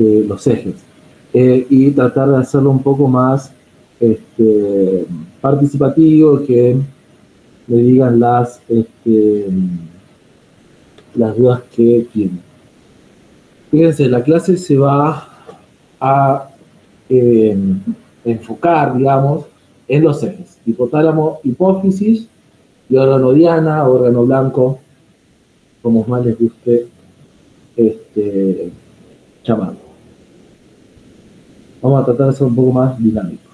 los ejes. Y tratar de hacerlo un poco más participativo, que me digan las dudas que tienen. Fíjense, la clase se va a enfocar, digamos, en los ejes: hipotálamo, hipófisis, y órgano diana, órgano blanco, como más les guste llamarlo. Vamos a tratar de ser un poco más dinámico.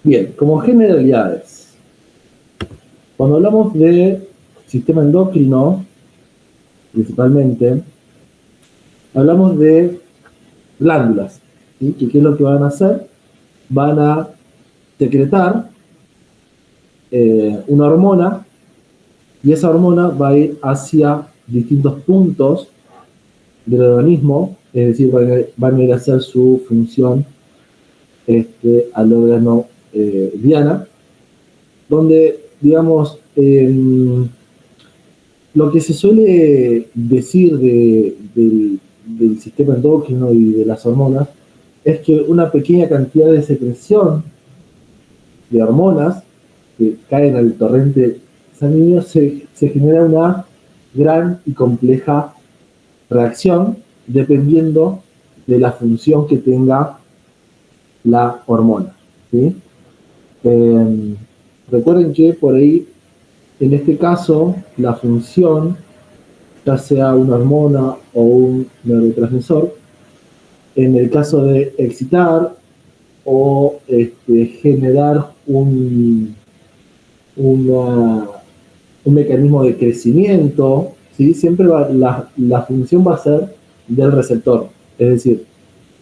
Bien, como generalidades, cuando hablamos de sistema endocrino, principalmente, hablamos de glándulas, ¿sí? ¿Qué es lo que van a hacer? Van a secretar una hormona, y esa hormona va a ir hacia distintos puntos del organismo, es decir, van a ir a hacer su función al órgano diana, donde, digamos, lo que se suele decir del sistema endocrino y de las hormonas es que una pequeña cantidad de secreción de hormonas que caen al torrente sanguíneo se genera una gran y compleja reacción dependiendo de la función que tenga la hormona, ¿sí? Recuerden que por ahí, en este caso, la función, ya sea una hormona o un neurotransmisor, en el caso de excitar o generar un mecanismo de crecimiento, ¿sí? Siempre la función va a ser del receptor. Es decir,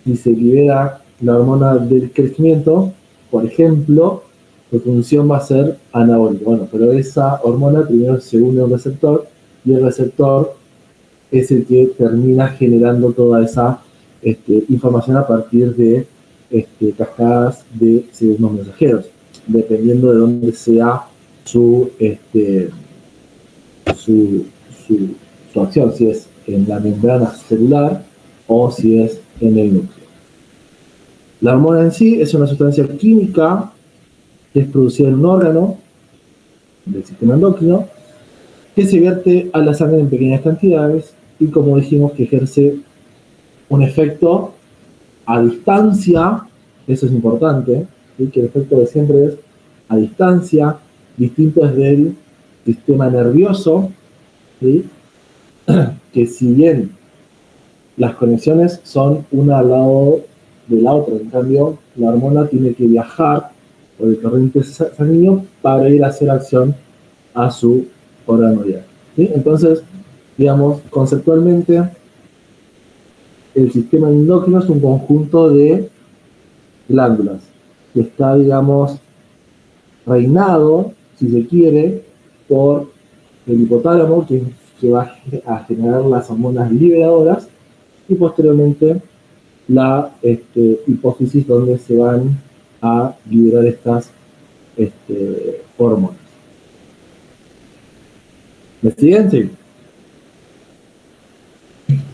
si se libera la hormona del crecimiento, por ejemplo, su función va a ser anabólica. Bueno, pero esa hormona primero se une a un receptor, y el receptor es el que termina generando toda esa información a partir de cascadas de segundos mensajeros, dependiendo de dónde sea su acción, si es en la membrana celular o si es en el núcleo. La hormona en sí es una sustancia química que es producida en un órgano del sistema endocrino, que se vierte a la sangre en pequeñas cantidades y, como dijimos, que ejerce un efecto a distancia. Eso es importante, ¿sí? Que el efecto de siempre es a distancia, distinto es del sistema nervioso, ¿sí? Que si bien las conexiones son una al lado de la otra, en cambio la hormona tiene que viajar por el torrente sanguíneo para ir a hacer acción a su órgano diana, ¿sí? Entonces, digamos, conceptualmente, el sistema endocrino es un conjunto de glándulas que está, digamos, reinado, si se quiere, por el hipotálamo, que va a generar las hormonas liberadoras, y posteriormente la hipófisis, donde se van a liberar estas hormonas. ¿Me siguen? Sí.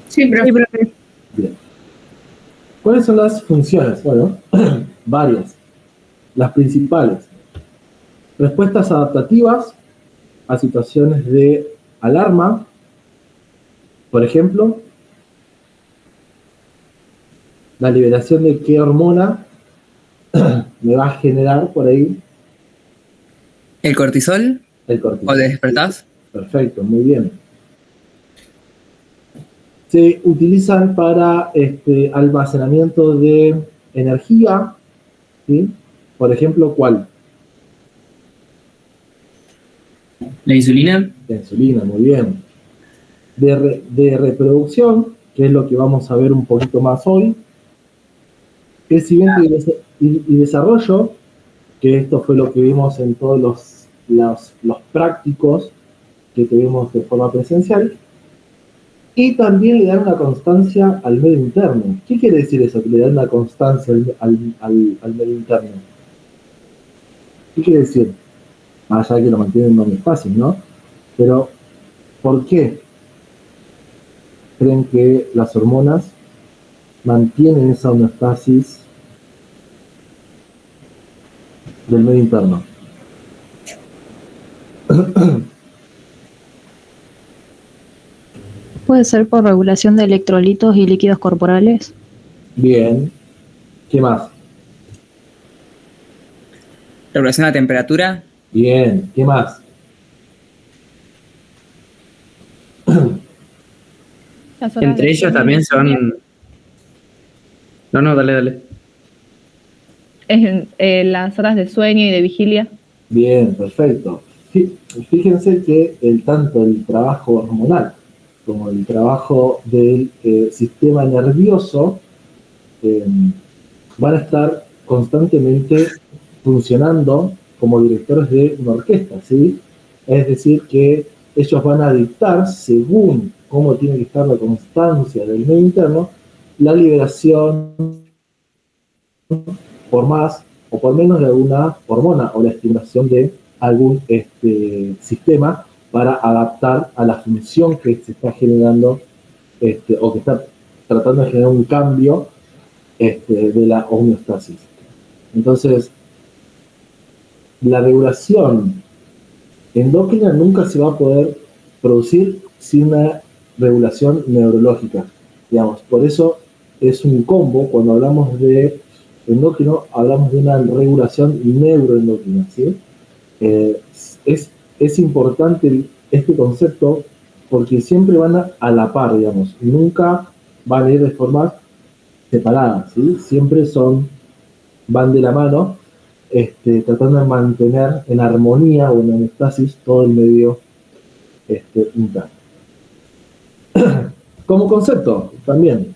Sí, profe. Bien. ¿Cuáles son las funciones? Bueno, varias. Las principales: respuestas adaptativas a situaciones de alarma. Por ejemplo, la liberación de qué hormona me va a generar por ahí. ¿El cortisol? El cortisol. ¿O te despertás? Perfecto, muy bien. Se utilizan para almacenamiento de energía, ¿sí? Por ejemplo, ¿cuál? ¿La insulina? La insulina, muy bien. De reproducción, que es lo que vamos a ver un poquito más hoy. Crecimiento y desarrollo, que esto fue lo que vimos en todos los prácticos que tuvimos de forma presencial. Y también le dan una constancia al medio interno. ¿Qué quiere decir eso, que le dan una constancia al medio interno? ¿Qué quiere decir? Más allá de que lo mantienen en un espacio, ¿no? Pero, ¿por qué creen que las hormonas mantienen esa homeostasis del medio interno. ¿Puede ser por regulación de electrolitos y líquidos corporales? Bien. ¿Qué más? Regulación de la temperatura. Bien. ¿Qué más? Entre ellos también son... No, dale. Las horas de sueño y de vigilia. Bien, perfecto. Fíjense que tanto el trabajo hormonal como el trabajo del sistema nervioso van a estar constantemente funcionando como directores de una orquesta, ¿sí? Es decir, que ellos van a dictar, según cómo tiene que estar la constancia del medio interno, la liberación por más o por menos de alguna hormona o la estimulación de algún sistema para adaptar a la función que se está generando o que está tratando de generar un cambio de la homeostasis. Entonces, la regulación endocrina nunca se va a poder producir sin una regulación neurológica, digamos. Por eso es un combo. Cuando hablamos de endocrino, hablamos de una regulación neuroendocrina, ¿sí? Es importante este concepto porque siempre van a la par, digamos, nunca van a ir de forma separada, ¿sí? Siempre van de la mano, tratando de mantener en armonía o en homeostasis todo el medio interno. Como concepto, también,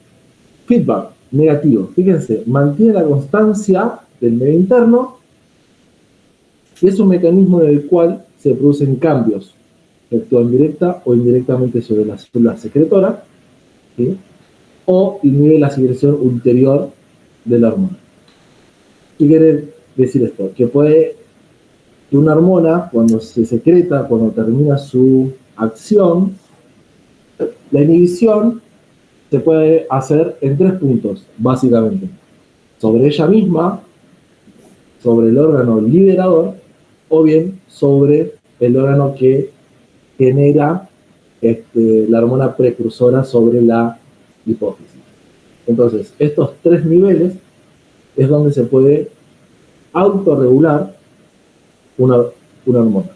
feedback negativo. Fíjense, mantiene la constancia del medio interno y es un mecanismo en el cual se producen cambios, que actúan directa o indirectamente sobre la célula secretora, ¿sí? O inhibe la secreción ulterior de la hormona. ¿Qué quiere decir esto? Que una hormona, cuando se secreta, cuando termina su acción, la inhibición se puede hacer en 3 puntos, básicamente. Sobre ella misma, sobre el órgano liberador, o bien sobre el órgano que genera la hormona precursora sobre la hipófisis. Entonces, estos 3 niveles es donde se puede autorregular una hormona.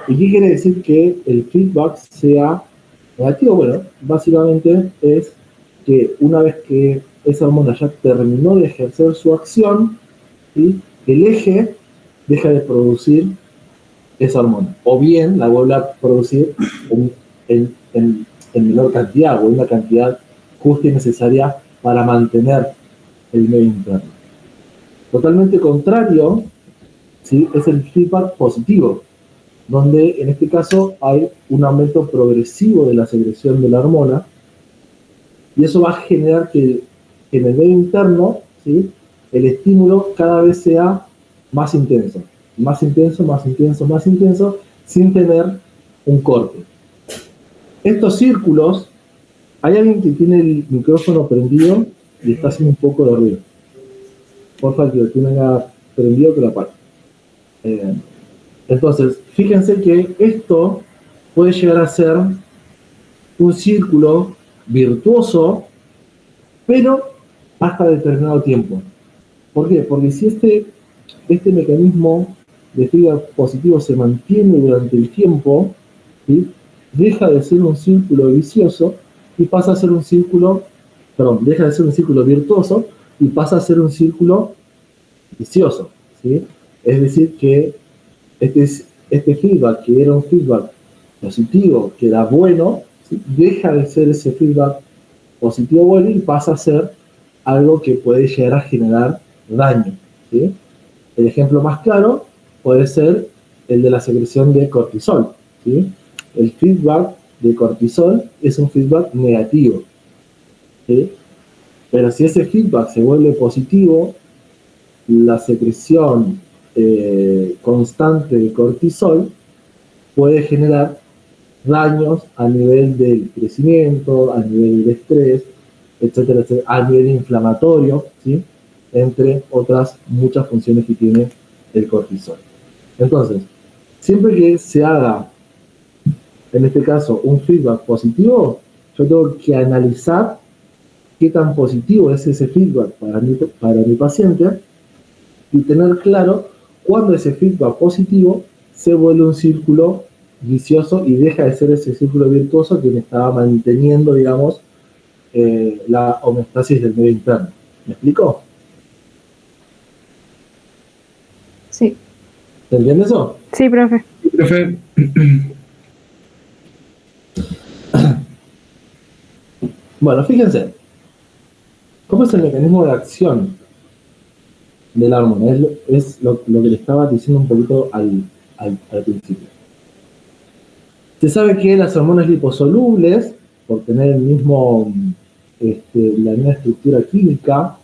¿Y qué quiere decir que el feedback sea negativo? Bueno, básicamente es que una vez que esa hormona ya terminó de ejercer su acción, ¿sí? El eje deja de producir esa hormona, o bien la vuelve a producir en menor cantidad o en una cantidad justa y necesaria para mantener el medio interno. Totalmente contrario, ¿sí? Es el feedback positivo, donde en este caso hay un aumento progresivo de la secreción de la hormona, y eso va a generar que en el medio interno, ¿sí? El estímulo cada vez sea más intenso, sin tener un corte. Estos círculos, hay alguien que tiene el micrófono prendido y está haciendo un poco de ruido. Por favor, que lo tenga prendido, que lo apague. Entonces, fíjense que esto puede llegar a ser un círculo virtuoso, pero hasta determinado tiempo. ¿Por qué? Porque si este mecanismo de feedback positivo se mantiene durante el tiempo, ¿sí? Deja de ser un círculo vicioso y pasa a ser un círculo, deja de ser un círculo virtuoso y pasa a ser un círculo vicioso, ¿sí? Es decir, que este feedback, que era un feedback positivo, que era bueno, ¿sí? Deja de ser ese feedback positivo bueno y pasa a ser algo que puede llegar a generar daño, ¿sí? El ejemplo más claro puede ser el de la secreción de cortisol, ¿sí? El feedback de cortisol es un feedback negativo, ¿sí? Pero si ese feedback se vuelve positivo, la secreción constante de cortisol puede generar daños a nivel del crecimiento, a nivel del estrés, etcétera, etcétera, a nivel inflamatorio, ¿sí? Entre otras muchas funciones que tiene el cortisol. Entonces, siempre que se haga, en este caso, un feedback positivo, yo tengo que analizar qué tan positivo es ese feedback para mi paciente y tener claro cuándo ese feedback positivo se vuelve un círculo vicioso y deja de ser ese círculo virtuoso que me estaba manteniendo, digamos, la homeostasis del medio interno. ¿Me explico? Sí. ¿Se entiende eso? Sí, profe. Profe, Bueno, fíjense, ¿cómo es el mecanismo de acción de la hormona? Es lo que le estaba diciendo un poquito al principio. Se sabe que las hormonas liposolubles, por tener el mismo, la misma estructura química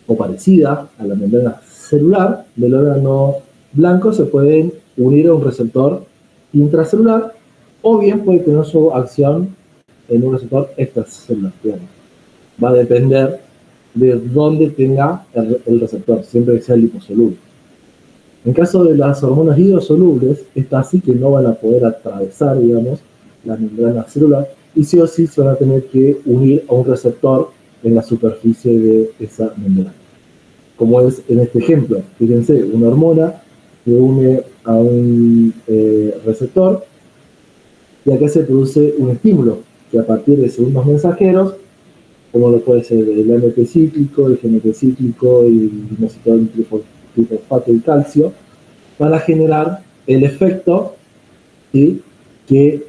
o parecida a la membrana celular del órgano blanco, se pueden unir a un receptor intracelular o bien puede tener su acción en un receptor extracelular. Digamos. Va a depender de dónde tenga el receptor, siempre que sea liposoluble. En caso de las hormonas liposolubles, estas sí que no van a poder atravesar, digamos, la membrana celular y sí o sí se van a tener que unir a un receptor en la superficie de esa membrana. Como es en este ejemplo, fíjense, una hormona se une a un receptor y acá se produce un estímulo que a partir de segundos mensajeros, como lo puede ser el AMP cíclico, el GNP cíclico y el inositol trifosfato y calcio, van a generar el efecto, ¿sí?, que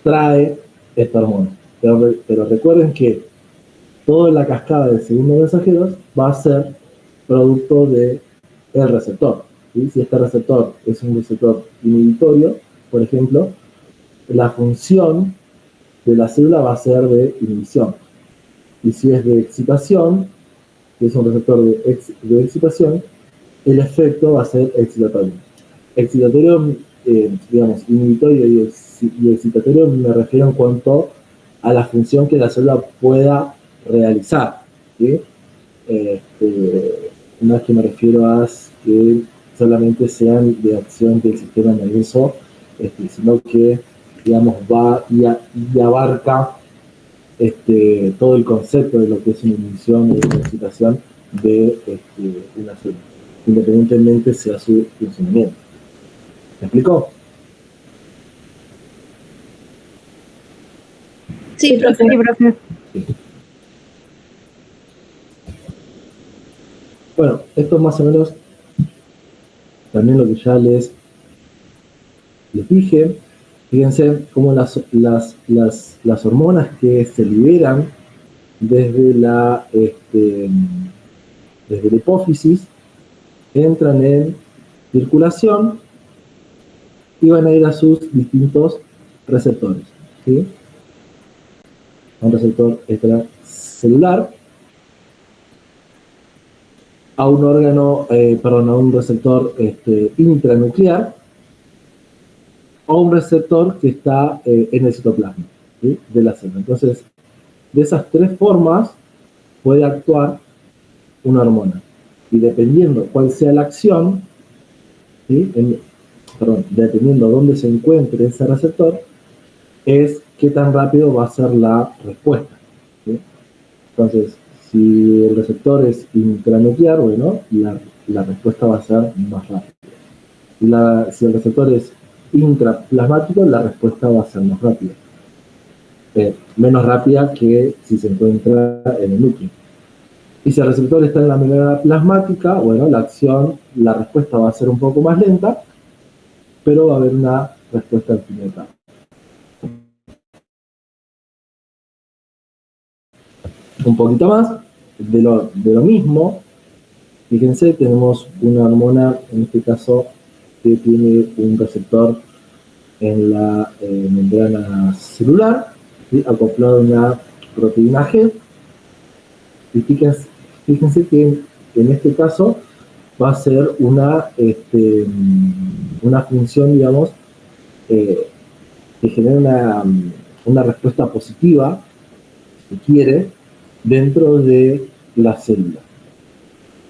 trae esta hormona. Pero recuerden que toda la cascada de segundos mensajeros va a ser producto del receptor. ¿Sí? Si este receptor es un receptor inhibitorio, por ejemplo, la función de la célula va a ser de inhibición. Y si es de excitación, que es un receptor de excitación, el efecto va a ser excitatorio. Excitatorio, digamos, inhibitorio y excitatorio me refiero en cuanto a la función que la célula pueda realizar. ¿Sí? No es que me refiero a que solamente sean de acción del sistema nervioso, sino que, digamos, va y abarca todo el concepto de lo que es una inhibición o una excitación de una célula, independientemente sea su funcionamiento. ¿Me explicó? Sí, profe. Sí, profe. Sí. Bueno, esto es más o menos también lo que ya les dije. Fíjense cómo las hormonas que se liberan desde la hipófisis entran en circulación y van a ir a sus distintos receptores. ¿Sí? Un receptor extracelular, a un órgano, a un receptor intranuclear, o un receptor que está en el citoplasma, ¿sí?, de la célula. Entonces, de esas tres formas puede actuar una hormona. Y dependiendo cuál sea la acción, ¿sí?, dependiendo dónde se encuentre ese receptor, es qué tan rápido va a ser la respuesta. ¿Sí? Entonces, si el receptor es intranuclear, bueno, la respuesta va a ser más rápida. Si el receptor es intraplasmático, la respuesta va a ser más rápida. Menos rápida que si se encuentra en el núcleo. Y si el receptor está en la membrana plasmática, bueno, la respuesta va a ser un poco más lenta, pero va a haber una respuesta inmediata. Un poquito más de lo mismo. Fíjense, tenemos una hormona, en este caso, que tiene un receptor en la membrana celular, ¿sí?, acoplado a una proteína G. Y fíjense que en este caso va a ser una función, digamos, que genera una respuesta positiva, si quiere, dentro de la célula.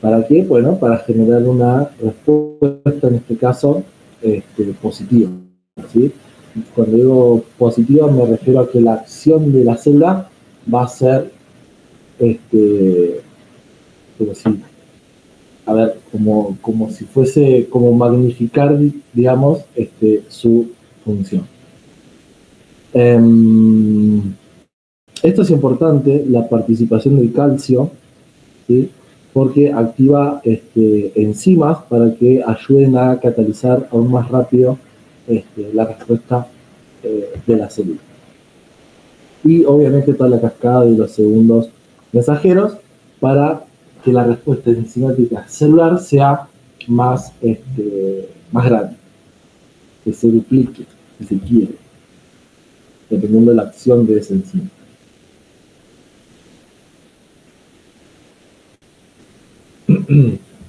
¿Para qué? Bueno, para generar una respuesta, en este caso, positiva, ¿sí? Cuando digo positiva me refiero a que la acción de la célula va a ser, como si, a ver, como si fuese, como magnificar, digamos, su función. Esto es importante, la participación del calcio, ¿sí? Porque activa enzimas para que ayuden a catalizar aún más rápido la respuesta de la célula. Y obviamente toda la cascada de los segundos mensajeros para que la respuesta enzimática celular sea más grande, que se duplique, si se quiere, dependiendo de la acción de esa enzima.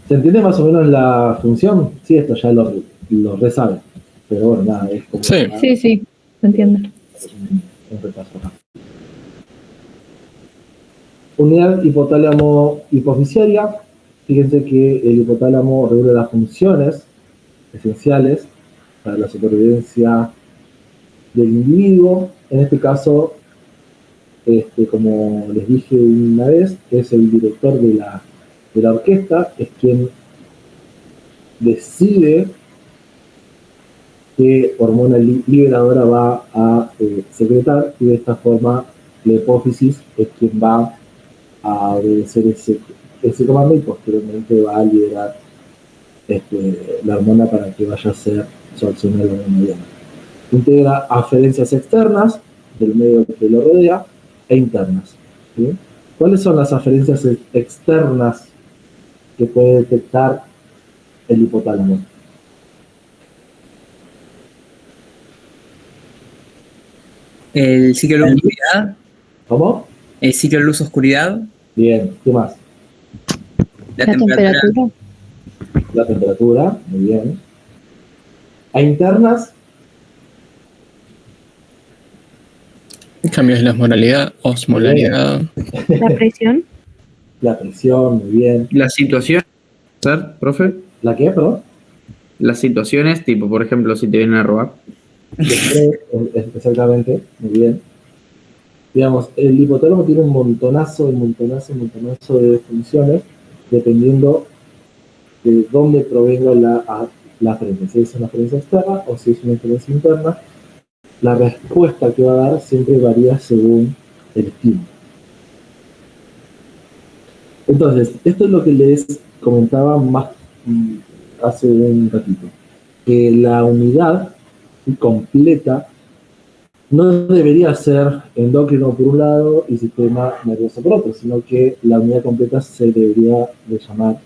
¿Se entiende más o menos la función? Sí, esto ya lo resabe. Pero bueno, nada, es como... Sí. Sí, se entiende. Un repaso acá. Unidad hipotálamo-hipofisiaria. Fíjense que el hipotálamo regula las funciones esenciales para la supervivencia del individuo. En este caso, como les dije una vez, es el director de la orquesta, es quien decide qué hormona liberadora va a secretar, y de esta forma la hipófisis es quien va a obedecer ese comando y posteriormente va a liberar la hormona para que vaya a ser absorcionada la hormona diana. Integra aferencias externas del medio que lo rodea e internas, ¿sí? ¿Cuáles son las aferencias externas que puede detectar el hipotálamo? El ciclo de luz-oscuridad. ¿Cómo? El ciclo de luz-oscuridad. Bien, ¿qué más? La temperatura. La temperatura, muy bien. ¿A internas? Cambios en la osmolaridad. La presión. La presión, muy bien. Las situaciones, profe. ¿La qué, perdón? Las situaciones, tipo, por ejemplo, si te vienen a robar. Exactamente, muy bien. Digamos, el hipotálamo tiene un montonazo de funciones, dependiendo de dónde provenga la aferencia. Si es una aferencia externa o si es una aferencia interna, la respuesta que va a dar siempre varía según el estímulo. Entonces, esto es lo que les comentaba más hace un ratito, que la unidad completa no debería ser endocrino por un lado y sistema nervioso por otro, sino que la unidad completa se debería de llamar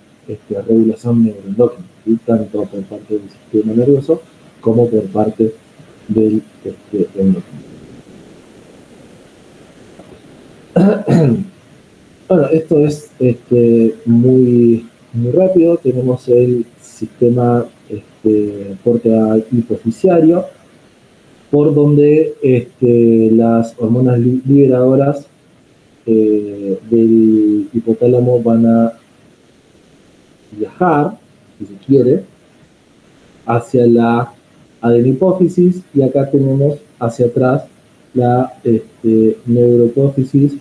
regulación neuroendocrina, ¿sí? Tanto por parte del sistema nervioso como por parte del endocrino. Bueno, esto es muy rápido. Tenemos el sistema porta hipofisiario, por donde las hormonas liberadoras del hipotálamo van a viajar, si se quiere, hacia la adenopófisis, y acá tenemos hacia atrás la neuropófisis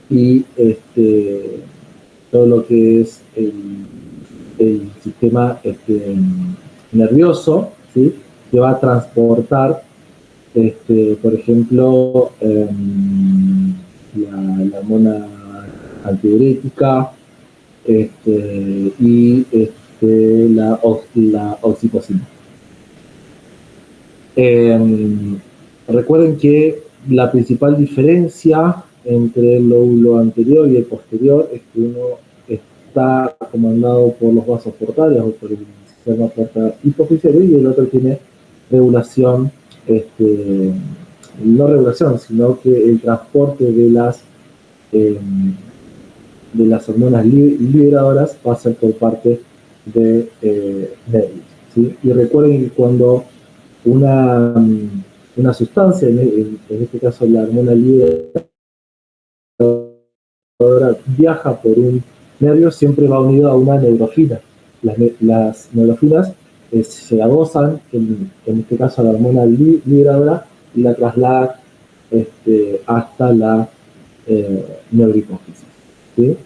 y todo lo que es el sistema nervioso, ¿sí? Que va a transportar por ejemplo, la hormona antidiurética y la oxitocina. Recuerden que la principal diferencia entre el lóbulo anterior y el posterior es que uno está comandado por los vasos portales o por el sistema porta hipofisiario, y el otro tiene regulación, no regulación, sino que el transporte de las hormonas liberadoras va a ser por parte de nervios, ¿sí? Y recuerden que cuando una sustancia, en este caso la hormona liberadora, viaja por un nervio, siempre va unido a una neurofila. Las neurofilas se adosan, en este caso a la hormona liberadora, y la trasladan hasta la neurohipófisis. ¿Sí?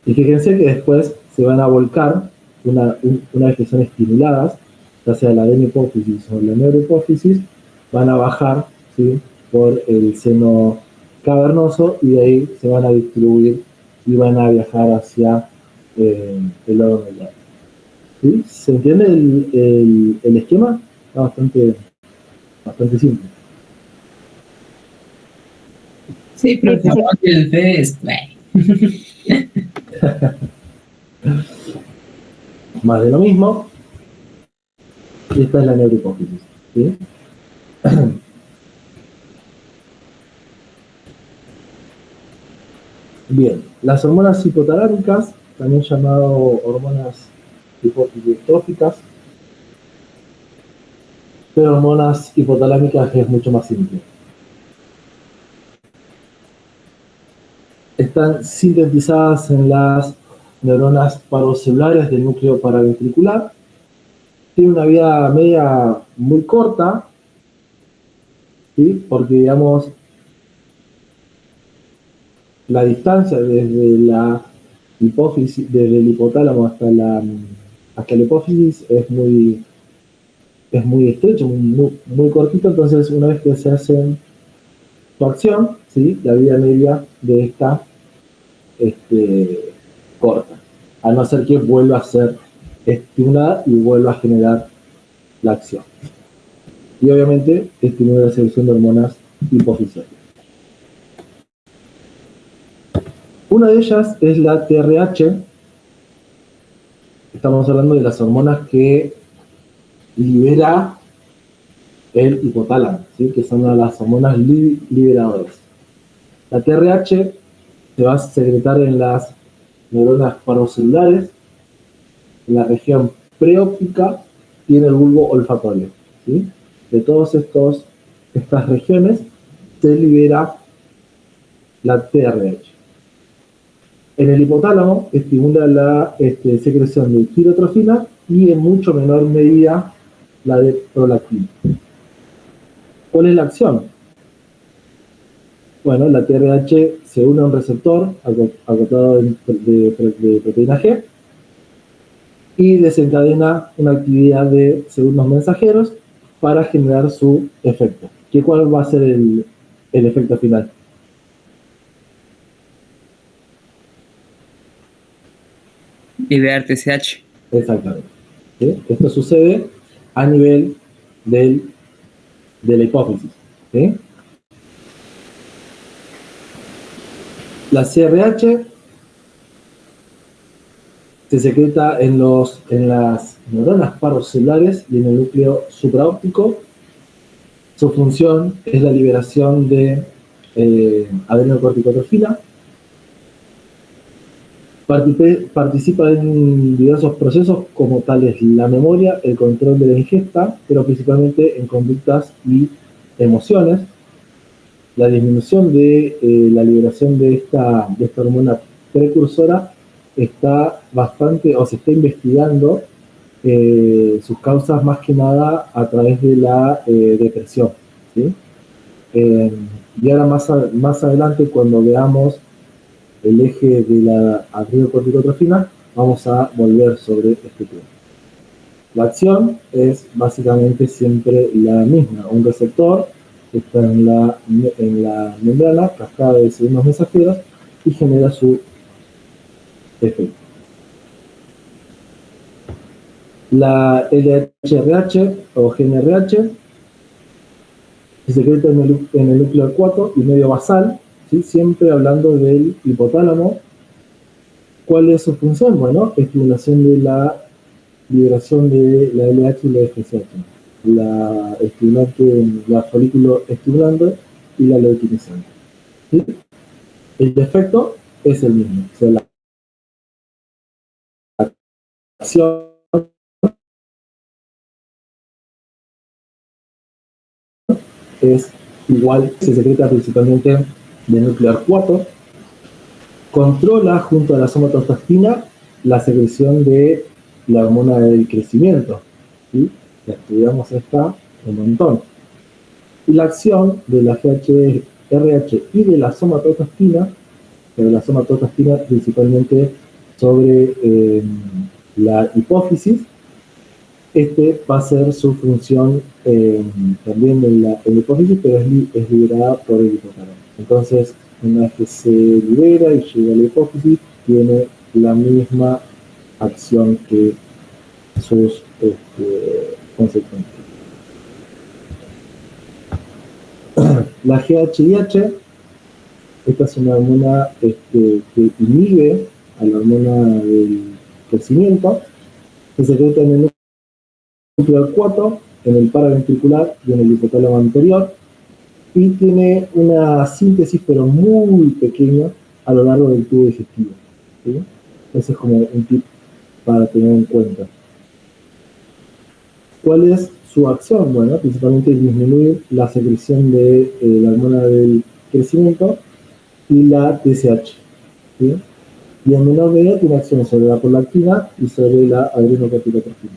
Y fíjense que después se van a volcar, una vez que son estimuladas, ya sea la adenohipófisis o la neurohipófisis, van a bajar, ¿sí?, por el seno cavernoso, y de ahí se van a distribuir y van a viajar hacia el lado medial. ¿Sí? ¿Se entiende el esquema? Está bastante simple. Sí, pero el pez. Más de lo mismo. Y esta es la neurohipófisis. ¿Sí? Bien, las hormonas hipotaláricas, también llamado hormonas hipotróficas, pero hormonas hipotalámicas es mucho más simple. Están sintetizadas en las neuronas parocelulares del núcleo paraventricular. Tiene una vida media muy corta, ¿sí?, porque, digamos, la distancia desde la hipófisis, desde el hipotálamo hasta la hipófisis es muy estrecho, muy cortito. Entonces, una vez que se hacen su acción, ¿sí?, la vida media de esta corta, a no ser que vuelva a ser estimulada y vuelva a generar la acción. Y obviamente estimula la secreción de hormonas hipofisiales. Una de ellas es la TRH. Estamos hablando de las hormonas que libera el hipotálamo, ¿sí?, que son las hormonas liberadoras. La TRH se va a secretar en las neuronas parocelulares, en la región preóptica y en el bulbo olfatorio. ¿Sí? De todas estas regiones se libera la TRH. En el hipotálamo estimula la secreción de tirotrofina y en mucho menor medida la de prolactina. ¿Cuál es la acción? Bueno, la TRH se une a un receptor acotado de proteína G y desencadena una actividad de segundos mensajeros para generar su efecto. ¿Cuál va a ser el efecto final? Liberar TSH. Exactamente. ¿Sí? Esto sucede a nivel de la hipófisis. ¿Sí? La CRH se secreta en las neuronas parocelulares y en el núcleo supraóptico. Su función es la liberación de adenocorticotrofina. Participa en diversos procesos como tales la memoria, el control de la ingesta, pero principalmente en conductas y emociones. La disminución de la liberación de esta hormona precursora está se está investigando sus causas más que nada a través de la depresión. ¿Sí? Y ahora más adelante, cuando veamos el eje de la adrenocorticotrofina, vamos a volver sobre este tema. La acción es básicamente siempre la misma. Un receptor está en la membrana, cascada de segundos mensajeros, y genera su efecto. La LHRH o GNRH se secreta en el núcleo acuoso y medio basal, ¿sí?, siempre hablando del hipotálamo. ¿Cuál es su función? Bueno, estimulación de la liberación de la LH y la FSH, la folículo estimulante y la leukinizante. ¿Sí? El efecto es el mismo, o sea, la acción es igual se secreta principalmente de núcleo 4, controla junto a la somatostatina la secreción de la hormona del crecimiento, ¿sí? Ya estudiamos esta un montón. Y la acción de la GHRH y de la somatostatina, pero la somatostatina principalmente sobre la hipófisis, va a ser su función también en la hipófisis, pero es liberada por el hipotálamo. Entonces, una vez que se libera y llega a la hipófisis, tiene la misma acción que sus consecuencias. La GHIH, esta es una hormona que inhibe a la hormona del crecimiento, se secreta en el núcleo 4, en el paraventricular y en el hipotálamo anterior, y tiene una síntesis pero muy pequeña a lo largo del tubo digestivo, ¿sí? Ese es como un tip para tener en cuenta. ¿Cuál es su acción? Bueno, principalmente disminuir la secreción de la hormona del crecimiento y la TSH, ¿sí? Y en menor medida tiene acción sobre la prolactina y sobre la adrenocorticotrofina.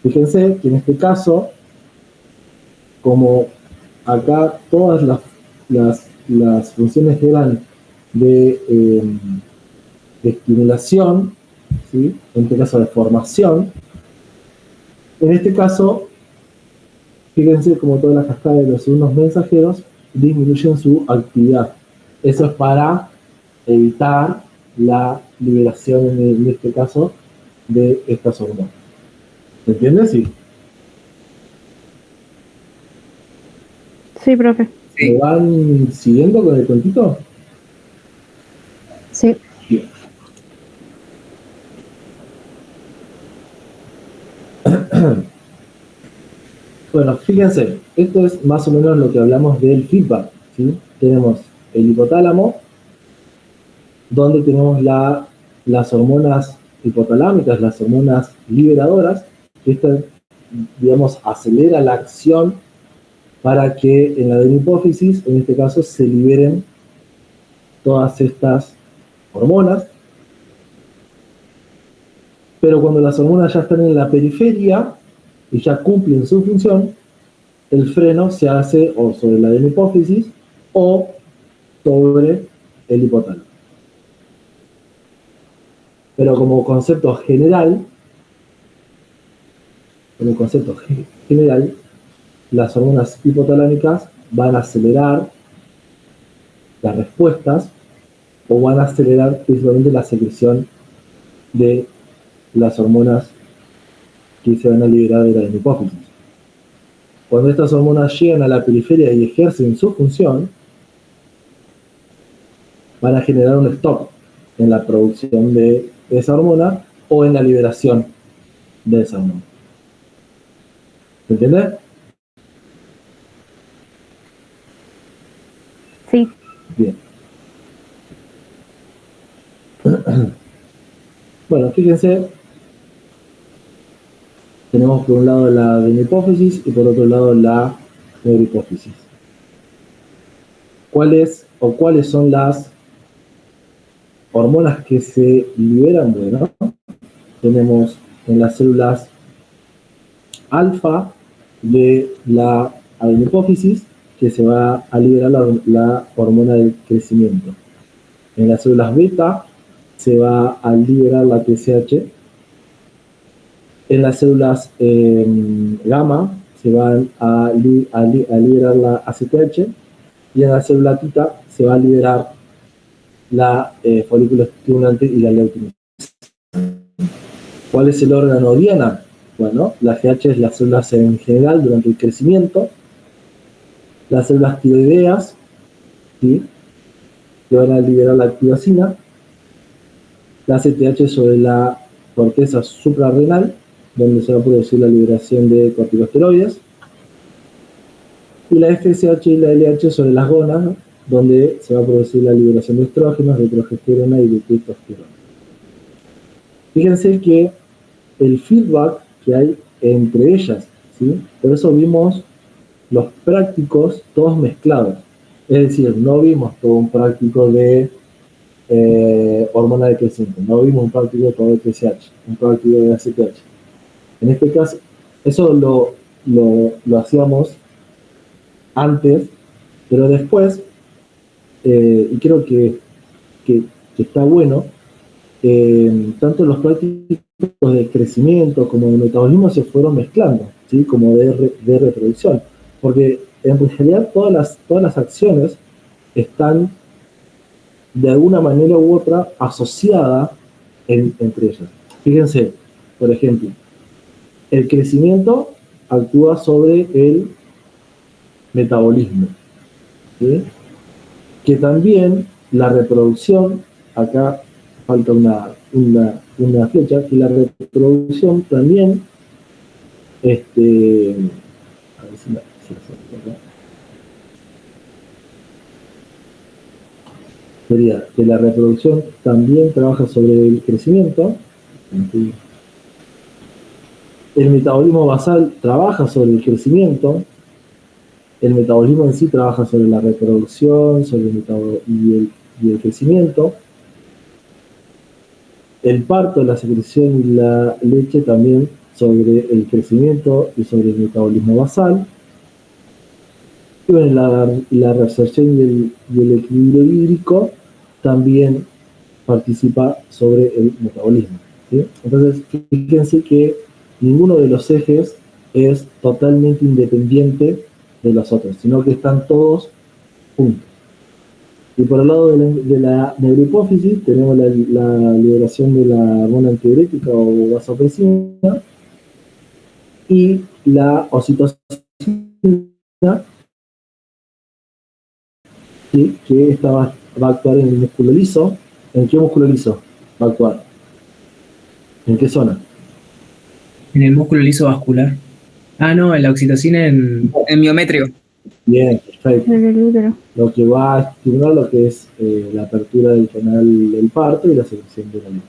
Fíjense que en este caso, como acá todas las funciones eran de estimulación, ¿sí? En este caso de formación, en este caso, fíjense como toda la cascada de los segundos mensajeros disminuyen su actividad. Eso es para evitar la liberación, en este caso, de estas hormonas. ¿Se entiende? Sí. Sí, profe. Sí. ¿Me van siguiendo con el cuentito? Sí. Bien. Bueno, fíjense, esto es más o menos lo que hablamos del feedback, ¿sí? Tenemos el hipotálamo, donde tenemos las hormonas hipotalámicas, las hormonas liberadoras, que esta, digamos, acelera la acción para que en la adenohipófisis, en este caso, se liberen todas estas hormonas. Pero cuando las hormonas ya están en la periferia y ya cumplen su función, el freno se hace o sobre la adenohipófisis o sobre el hipotálamo. Pero como concepto general, las hormonas hipotalámicas van a acelerar las respuestas o van a acelerar principalmente la secreción de las hormonas que se van a liberar de la adenohipófisis. Cuando estas hormonas llegan a la periferia y ejercen su función, van a generar un stop en la producción de esa hormona o en la liberación de esa hormona. ¿Se entiende? Sí. Bien. Bueno, fíjense, tenemos por un lado la adenohipófisis y por otro lado la neurohipófisis. ¿Cuáles son las hormonas que se liberan? Bueno, tenemos en las células alfa de la adenohipófisis que se va a liberar la hormona del crecimiento. En las células beta se va a liberar la TSH. En las células gamma se van a liberar la ACTH. Y en la célula tita se va a liberar la folículo estimulante y la leutina. ¿Cuál es el órgano diana? Bueno, la GH es las células en general durante el crecimiento. Las células tiroideas, ¿sí?, que van a liberar la activacina. La CTH sobre la corteza suprarrenal, donde se va a producir la liberación de corticosteroides. Y la FSH y la LH sobre las gónadas, donde se va a producir la liberación de estrógenos, de progesterona y de testosterona. Fíjense que el feedback que hay entre ellas, ¿sí? Por eso vimos los prácticos todos mezclados. Es decir, no vimos todo un práctico de hormona de crecimiento, no vimos un práctico de poder TSH, un práctico de ACTH. En este caso, eso lo hacíamos antes, pero después, y creo que está bueno, tanto los prácticos de crecimiento como de metabolismo se fueron mezclando, ¿sí? Como de reproducción, porque en realidad todas las acciones están de alguna manera u otra asociadas entre ellas. Fíjense, por ejemplo, el crecimiento actúa sobre el metabolismo, ¿sí? Que también la reproducción, acá falta una flecha, que la reproducción también, a ver si la sería que la reproducción también trabaja sobre el crecimiento, el metabolismo basal trabaja sobre el crecimiento, el metabolismo en sí trabaja sobre la reproducción, sobre y el crecimiento. El parto, la secreción y la leche también sobre el crecimiento y sobre el metabolismo basal. Y bueno, la reabsorción y el equilibrio hídrico también participa sobre el metabolismo, ¿sí? Entonces, fíjense que ninguno de los ejes es totalmente independiente de los otros, sino que están todos juntos. Y por el lado de la neurohipófisis tenemos la liberación de la hormona antidiurética o vasopresina y la oxitocina, ¿sí? Que esta va a actuar en el músculo liso. ¿En qué músculo liso va a actuar? ¿En qué zona? En el músculo liso vascular. Ah, no, en la oxitocina en miometrio. Bien, perfecto. En el útero. Lo que va a estimular lo que es la apertura del canal del parto y la secreción de la leche.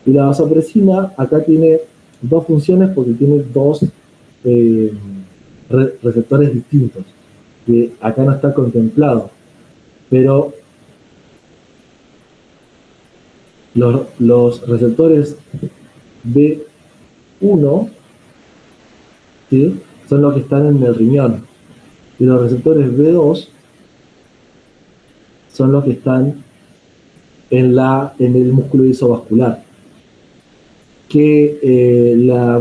Y la vasopresina acá tiene dos funciones porque tiene dos receptores distintos, que acá no está contemplado, pero los receptores B1, ¿sí? Son los que están en el riñón, y los receptores B2 son los que están en el músculo isovascular. Que la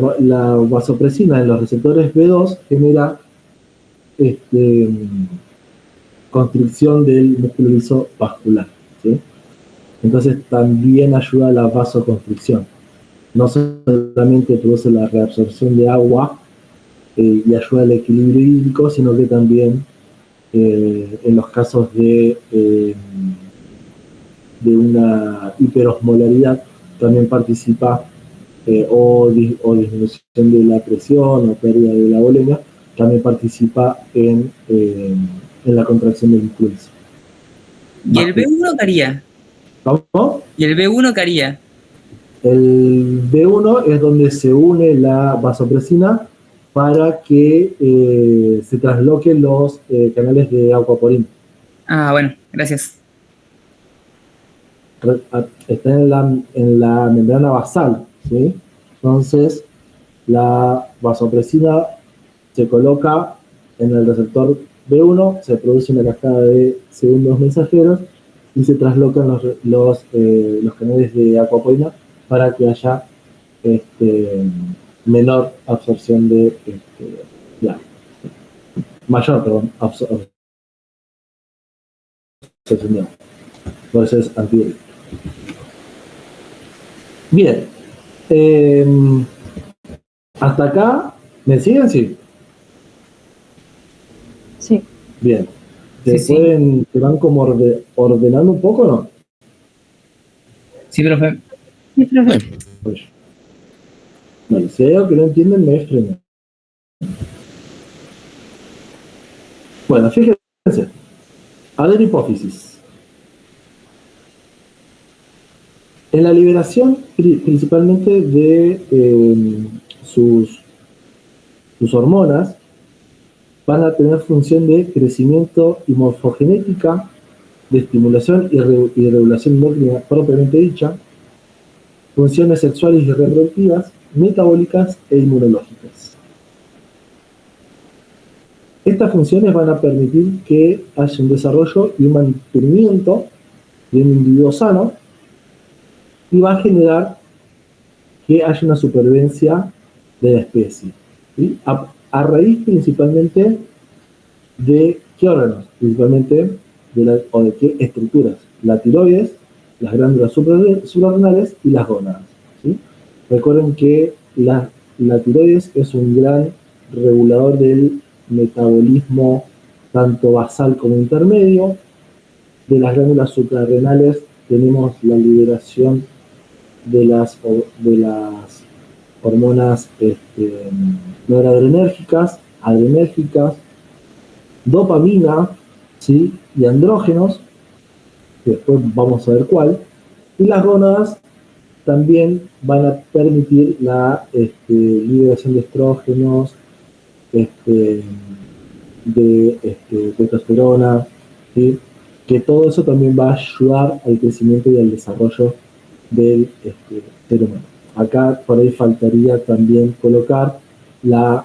vasopresina en los receptores B2 genera constricción del músculo liso vascular, ¿sí? Entonces también ayuda a la vasoconstricción. No solamente produce la reabsorción de agua y ayuda al equilibrio hídrico, sino que también en los casos de una hiperosmolaridad también participa o disminución de la presión o pérdida de la volemia, también participa en la contracción del músculo liso. ¿Y el B1 qué haría? ¿Cómo? ¿Y el B1 qué haría? El B1 es donde se une la vasopresina para que se trasloquen los canales de aquaporina. Ah, bueno, gracias. Está en la membrana basal, ¿sí? Entonces, la vasopresina se coloca en el receptor B1, se produce una cascada de segundos mensajeros y se traslocan los canales de aquaporina para que haya menor absorción mayor, perdón, absorción de agua. Por eso es antidiurético. Bien. Hasta acá, ¿me siguen? Sí. Sí. Bien. Sí. ¿Te van como ordenando un poco o no? Sí, profe. Sí, profe. Pues, vale, si hay algo que no entienden, me freno. Bueno, fíjense. Adenohipófisis. En la liberación principalmente de sus hormonas, van a tener función de crecimiento y morfogenética, de estimulación y regulación endocrina propiamente dicha, funciones sexuales y reproductivas, metabólicas e inmunológicas. Estas funciones van a permitir que haya un desarrollo y un mantenimiento de un individuo sano y va a generar que haya una supervivencia de la especie, ¿sí? A raíz principalmente de qué órganos, principalmente o de qué estructuras: la tiroides, las glándulas suprarrenales y las gónadas, ¿sí? Recuerden que la tiroides es un gran regulador del metabolismo tanto basal como intermedio. De las glándulas suprarrenales tenemos la liberación de las hormonas noradrenérgicas, adrenérgicas, dopamina, ¿sí? Y andrógenos, que después vamos a ver cuál. Y las gónadas también van a permitir la liberación de estrógenos, de testosterona, ¿sí? Que todo eso también va a ayudar al crecimiento y al desarrollo del ser humano. Acá por ahí faltaría también colocar la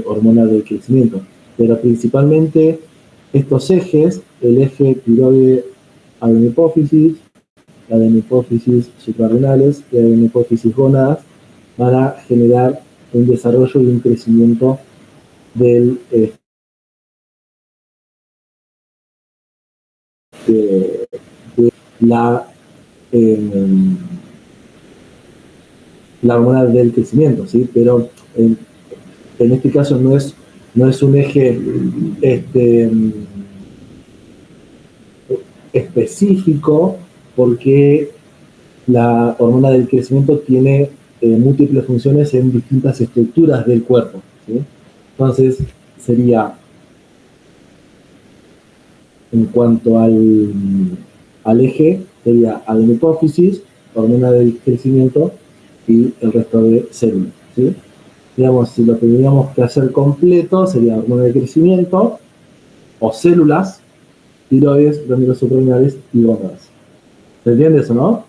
hormona del crecimiento, pero principalmente estos ejes, el eje tiroide adenohipófisis, la adenohipófisis suprarrenales y la adenohipófisis gónadas, van a generar un desarrollo y un crecimiento del de la la hormona del crecimiento, ¿sí? Pero en este caso no es un eje específico, porque la hormona del crecimiento tiene múltiples funciones en distintas estructuras del cuerpo, ¿sí? Entonces sería, en cuanto al eje, sería adenohipófisis, hormona del crecimiento y el resto de células, ¿sí? Digamos, si lo tendríamos que hacer completo, sería hormona de crecimiento o células, tiroides, glándulas suprarrenales y gónadas. ¿Se entiende eso, no?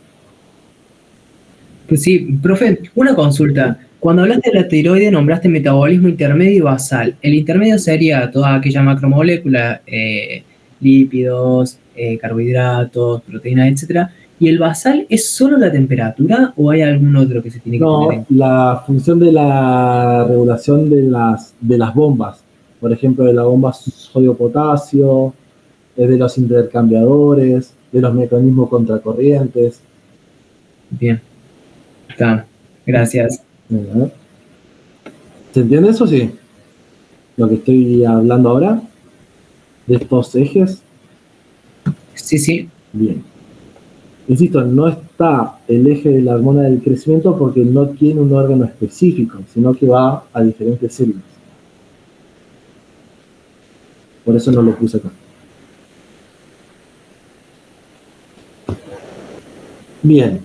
Pues sí, profe, una consulta. Cuando hablaste de la tiroide nombraste metabolismo intermedio y basal. El intermedio sería toda aquella macromolécula, lípidos, carbohidratos, proteínas, etcétera. ¿Y el basal es solo la temperatura o hay algún otro que se tiene que tener en No, la función de la regulación de las bombas, por ejemplo, de la bomba sodio-potasio, de los intercambiadores, de los mecanismos contracorrientes. Bien, está. Gracias. ¿Se entiende eso? Sí. Lo que estoy hablando ahora, de estos ejes. Sí, sí. Bien. Insisto, no está el eje de la hormona del crecimiento porque no tiene un órgano específico, sino que va a diferentes células. Por eso no lo puse acá. Bien,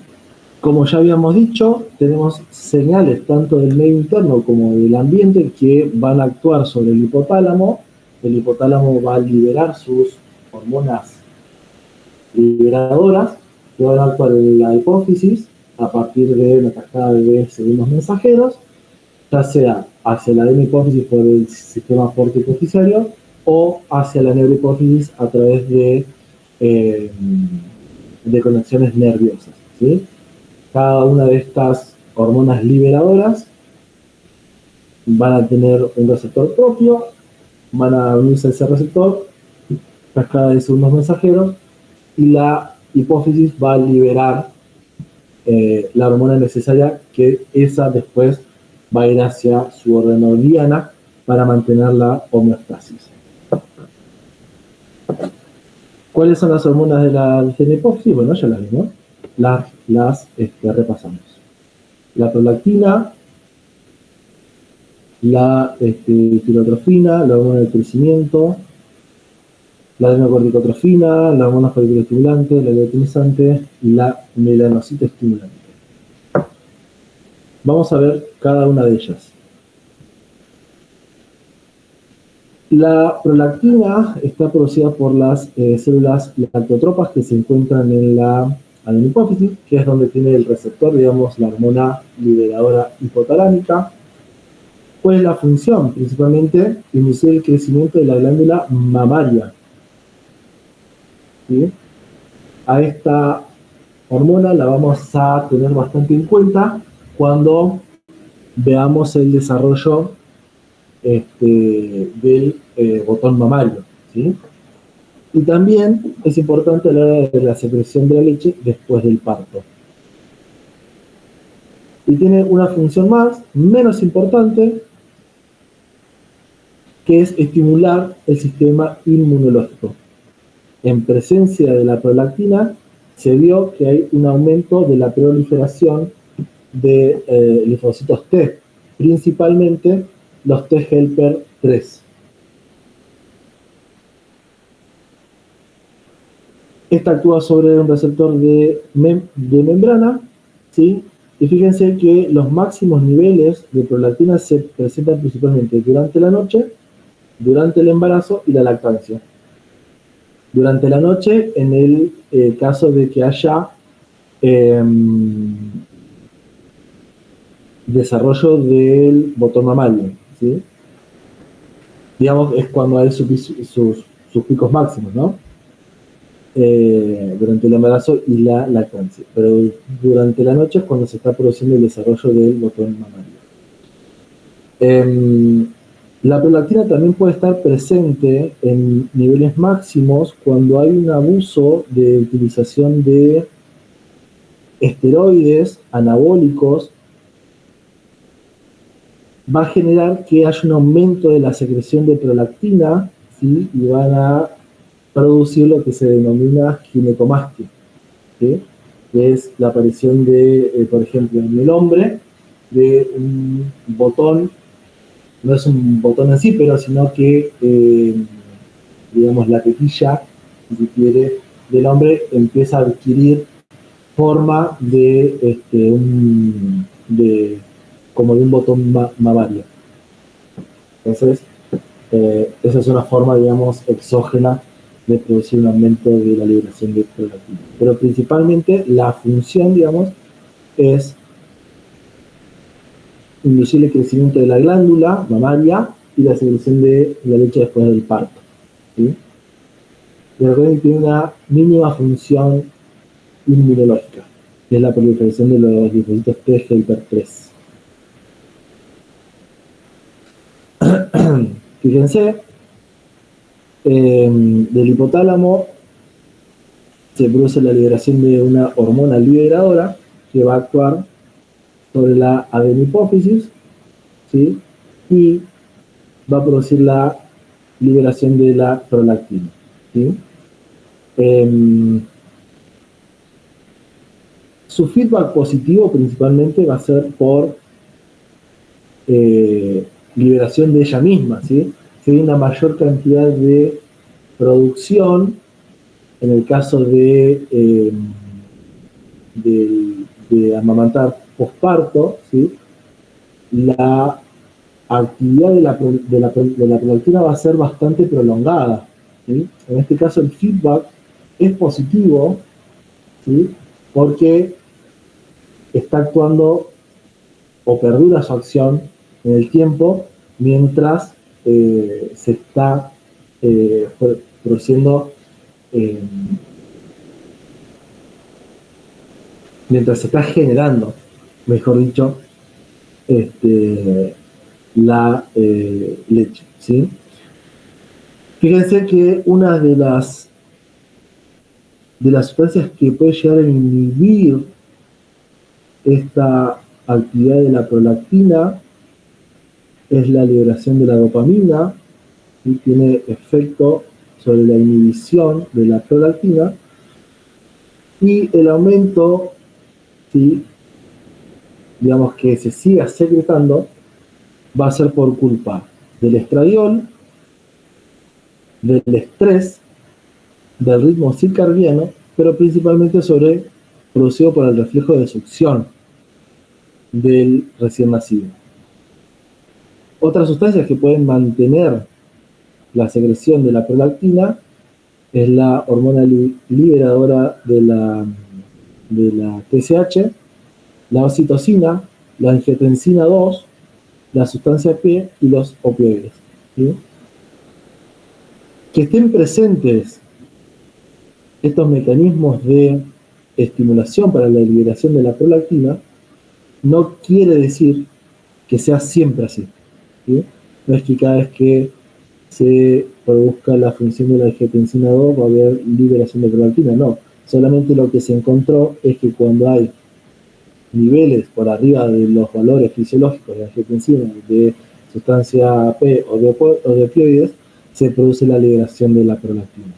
como ya habíamos dicho, tenemos señales tanto del medio interno como del ambiente que van a actuar sobre el hipotálamo. El hipotálamo va a liberar sus hormonas liberadoras que van a actuar en la hipófisis a partir de una cascada de segundos mensajeros, ya sea hacia la adenohipófisis por el sistema porto-hipofisario o hacia la neurohipófisis a través de conexiones nerviosas, ¿sí? Cada una de estas hormonas liberadoras van a tener un receptor propio, van a unirse a ese receptor, cascada de segundos mensajeros, y la hipófisis va a liberar la hormona necesaria, que esa después va a ir hacia su órgano diana para mantener la homeostasis. ¿Cuáles son las hormonas de la hipófisis? Bueno, ya las vimos. Las repasamos. La prolactina, la tirotrofina, la hormona del crecimiento, la adenocorticotrofina, la hormona folículo-estimulante, la luteinizante y la melanocita estimulante. Vamos a ver cada una de ellas. La prolactina está producida por las células lactotropas que se encuentran en la adenohipófisis, que es donde tiene el receptor, digamos, la hormona liberadora hipotalámica. ¿Cuál es la función? Principalmente inducir el crecimiento de la glándula mamaria. ¿Sí? A esta hormona la vamos a tener bastante en cuenta cuando veamos el desarrollo del botón mamario, ¿sí? Y también es importante a la hora de la secreción de la leche después del parto. Y tiene una función más, menos importante, que es estimular el sistema inmunológico. En presencia de la prolactina se vio que hay un aumento de la proliferación de linfocitos T, principalmente los T helper 3. Esta actúa sobre un receptor de membrana, ¿sí? Y fíjense que los máximos niveles de prolactina se presentan principalmente durante la noche, durante el embarazo y la lactancia. Durante la noche, en el caso de que haya desarrollo del botón mamario, ¿sí? Digamos, es cuando hay sus picos máximos, ¿no? Durante el embarazo y la lactancia. Pero durante la noche es cuando se está produciendo el desarrollo del botón mamario. La prolactina también puede estar presente en niveles máximos cuando hay un abuso de utilización de esteroides anabólicos. Va a generar que haya un aumento de la secreción de prolactina, ¿sí? Y van a producir lo que se denomina ginecomastia, ¿sí? Que es la aparición de, por ejemplo, en el hombre, de un botón. No es un botón en sí, pero sino que, digamos, la tetilla, si se quiere, del hombre empieza a adquirir forma de, como de un botón mamario. Entonces, esa es una forma, digamos, exógena de producir un aumento de la liberación de prolactina. Pero principalmente la función, digamos, es inducir el crecimiento de la glándula mamaria y la secreción de la leche después del parto, ¿sí? Y recuerden que tiene una mínima función inmunológica, que es la proliferación de los linfocitos T helper 3. Fíjense, del hipotálamo se produce la liberación de una hormona liberadora que va a actuar sobre la adenohipófisis, ¿sí? Y va a producir la liberación de la prolactina, ¿sí? Su feedback positivo principalmente va a ser por liberación de ella misma, ¿sí? Si hay una mayor cantidad de producción, en el caso de amamantar posparto, ¿sí? La actividad de la prolactina va a ser bastante prolongada, ¿sí? En este caso el feedback es positivo, ¿sí? Porque está actuando o perdura su acción en el tiempo mientras se está produciendo, mientras se está generando, mejor dicho, la leche, ¿sí? Fíjense que una de las sustancias que puede llegar a inhibir esta actividad de la prolactina es la liberación de la dopamina, y tiene efecto sobre la inhibición de la prolactina, y el aumento, ¿sí? Digamos, que se siga secretando, va a ser por culpa del estradiol, del estrés, del ritmo circadiano, pero principalmente producido por el reflejo de succión del recién nacido. Otras sustancias que pueden mantener la secreción de la prolactina es la hormona liberadora de la TSH, la oxitocina, la angiotensina 2, la sustancia P y los opioides. ¿Sí? Que estén presentes estos mecanismos de estimulación para la liberación de la prolactina no quiere decir que sea siempre así. ¿Sí? No es que cada vez que se produzca la función de la angiotensina 2 va a haber liberación de prolactina, no. Solamente lo que se encontró es que cuando hay niveles por arriba de los valores fisiológicos de angiotensina, de sustancia P o de opioides, se produce la liberación de la prolactina.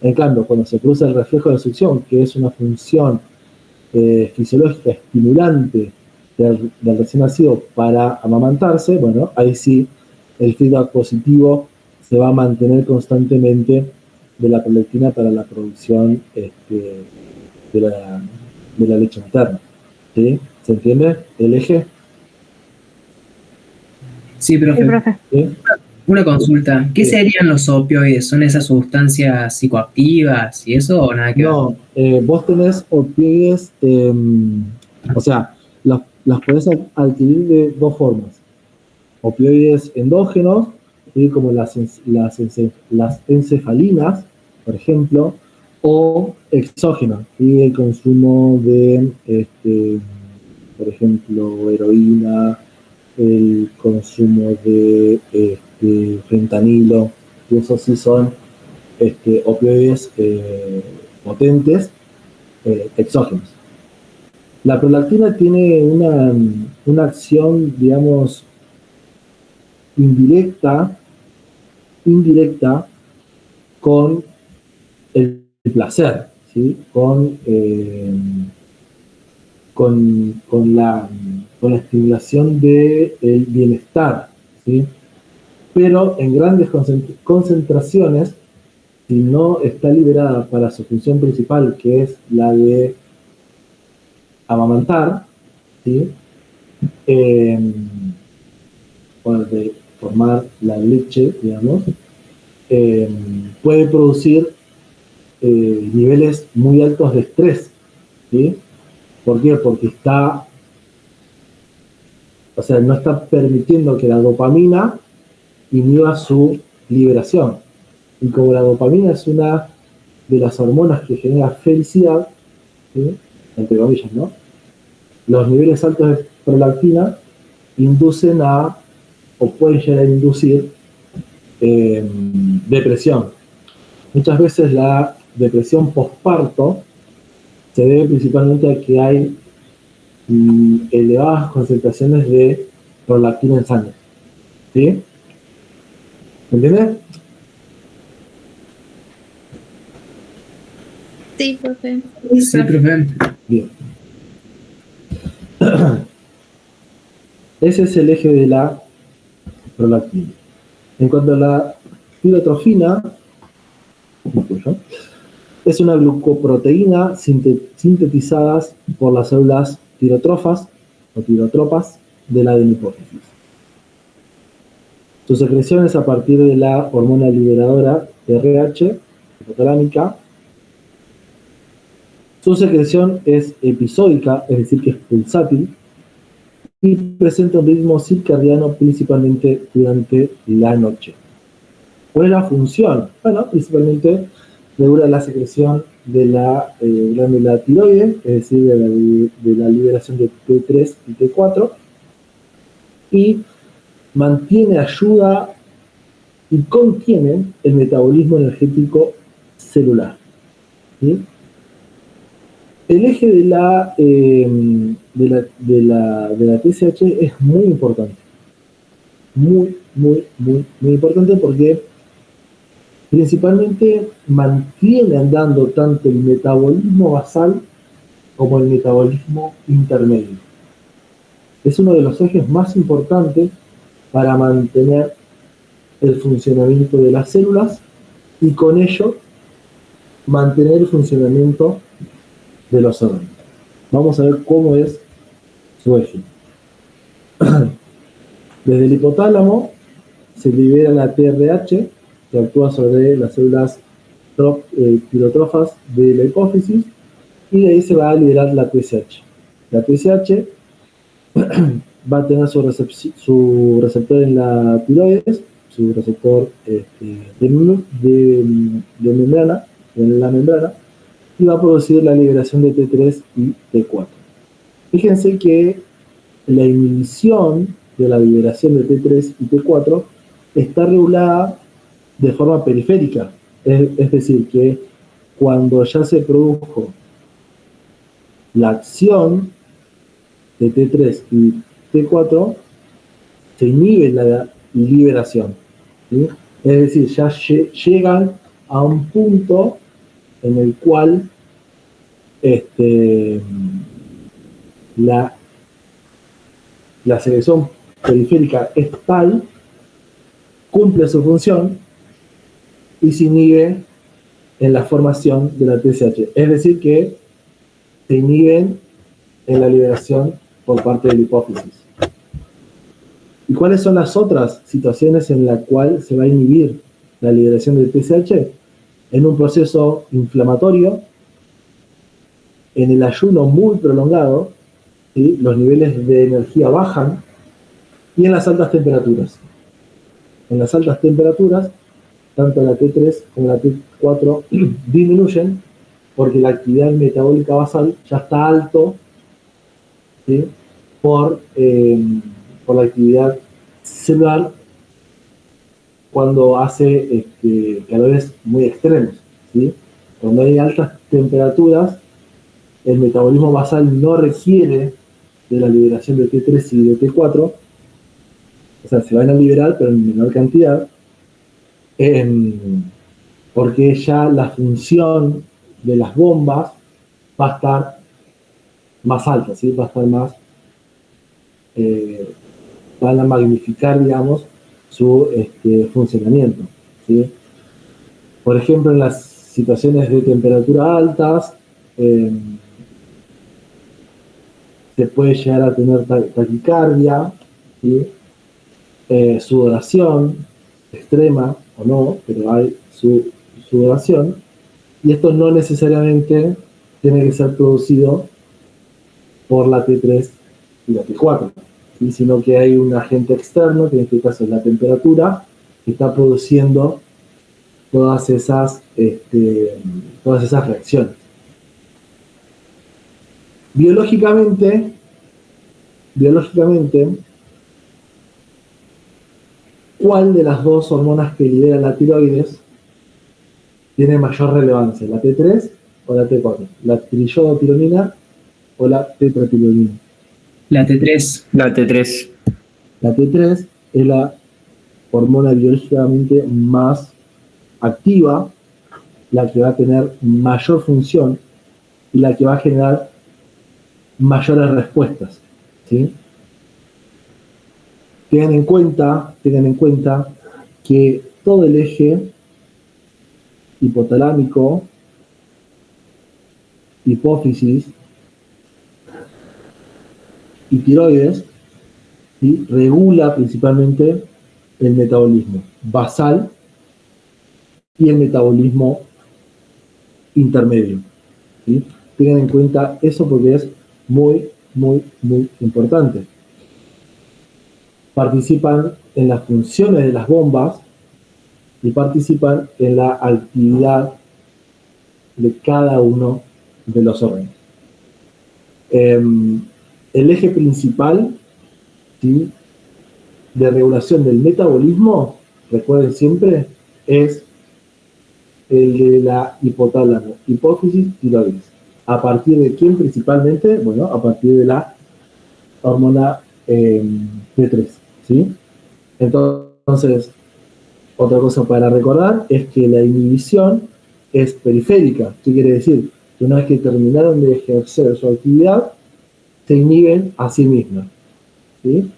En cambio, cuando se produce el reflejo de succión, que es una función fisiológica estimulante del recién nacido para amamantarse, bueno, ahí sí el feedback positivo se va a mantener constantemente de la prolactina para la producción de la leche materna. ¿Sí? ¿Se entiende el eje? Sí, profe. Sí, profe. ¿Sí? Una consulta. ¿Qué Sí. serían los opioides? ¿Son esas sustancias psicoactivas y eso o nada que ver? No, vos tenés opioides, o sea, las podés adquirir de dos formas. Opioides endógenos, ¿sí? Como las encefalinas, por ejemplo, o exógenos, ¿sí? El consumo de, por ejemplo, heroína, el consumo de fentanilo, y esos sí son opioides potentes, exógenos. La prolactina tiene una acción, digamos, indirecta con el placer, ¿sí? Con la estimulación del bienestar, ¿sí? Pero en grandes concentraciones, si no está liberada para su función principal, que es la de amamantar, ¿sí? O de formar la leche, digamos, puede producir niveles muy altos de estrés, ¿sí? ¿Por qué? Porque no está permitiendo que la dopamina inhiba su liberación. Y como la dopamina es una de las hormonas que genera felicidad, ¿sí? Entre comillas, ¿no? Los niveles altos de prolactina inducen o pueden llegar a inducir depresión. Muchas veces la depresión postparto se debe principalmente a que hay elevadas concentraciones de prolactina en sangre. ¿Sí? ¿Me entiendes? Sí, profe. Sí, profe. Bien. Ese es el eje de la prolactina. En cuanto a la tirotrofina, es una glucoproteína sintetizada por las células tirotrofas o tirotropas de la adenohipófisis. Su secreción es a partir de la hormona liberadora RH, hipotalámica. Su secreción es episódica, es decir, que es pulsátil, y presenta un ritmo circadiano principalmente durante la noche. ¿Cuál es la función? Bueno, principalmente regula la secreción de la glándula tiroides, es decir, de la liberación de T3 y T4, y mantiene, ayuda y contiene el metabolismo energético celular. ¿Sí? El eje de la TSH es muy importante. Muy importante porque principalmente mantiene andando tanto el metabolismo basal como el metabolismo intermedio. Es uno de los ejes más importantes para mantener el funcionamiento de las células y con ello mantener el funcionamiento de los órganos. Vamos a ver cómo es su eje. Desde el hipotálamo se libera la TRH, que actúa sobre las células pirotrófas de la hipófisis, y de ahí se va a liberar la TSH. La TSH va a tener su receptor en la tiroides, su receptor de membrana, en la membrana, y va a producir la liberación de T3 y T4. Fíjense que la inhibición de la liberación de T3 y T4 está regulada de forma periférica, es decir, que cuando ya se produjo la acción de T3 y T4, se inhibe la liberación, ¿sí? Es decir, ya llegan a un punto en el cual la secreción periférica es tal, cumple su función y se inhibe en la formación de la TSH. Es decir, que se inhiben en la liberación por parte de la hipófisis. ¿Y cuáles son las otras situaciones en las cuales se va a inhibir la liberación de TSH? En un proceso inflamatorio, en el ayuno muy prolongado, ¿sí? Los niveles de energía bajan, y en las altas temperaturas. En las altas temperaturas, tanto la T3 como la T4 disminuyen porque la actividad metabólica basal ya está alto, ¿sí? por la actividad celular cuando hace calores muy extremos, ¿sí? Cuando hay altas temperaturas, el metabolismo basal no requiere de la liberación de T3 y de T4, o sea, se van a liberar, pero en menor cantidad, porque ya la función de las bombas va a estar más alta, ¿sí? Va a estar más, van a magnificar, digamos, su funcionamiento, ¿sí? Por ejemplo, en las situaciones de temperatura altas, se puede llegar a tener taquicardia, ¿sí? Sudoración extrema o no, pero hay sudoración, y esto no necesariamente tiene que ser producido por la T3 y la T4, ¿sí? Sino que hay un agente externo, que en este caso es la temperatura, que está produciendo todas esas reacciones. Biológicamente, ¿cuál de las dos hormonas que libera la tiroides tiene mayor relevancia? ¿La T3 o la T4? ¿La triiodotironina o la tetratironina? La T3. La T3. La T3 es la hormona biológicamente más activa, la que va a tener mayor función y la que va a generar mayores respuestas, ¿sí? Tengan en cuenta que todo el eje hipotalámico, hipófisis y tiroides, ¿sí? Regula principalmente el metabolismo basal y el metabolismo intermedio, ¿sí? Tengan en cuenta eso porque es muy, muy, muy importante. Participan en las funciones de las bombas y participan en la actividad de cada uno de los órganos. El eje principal, ¿sí?, de regulación del metabolismo, recuerden siempre, es el de la hipotálamo, hipófisis, tiroides. ¿A partir de quién principalmente? Bueno, a partir de la hormona T3, ¿sí? Entonces, otra cosa para recordar es que la inhibición es periférica. ¿Qué quiere decir? Que una vez que terminaron de ejercer su actividad, se inhiben a sí mismas, ¿sí?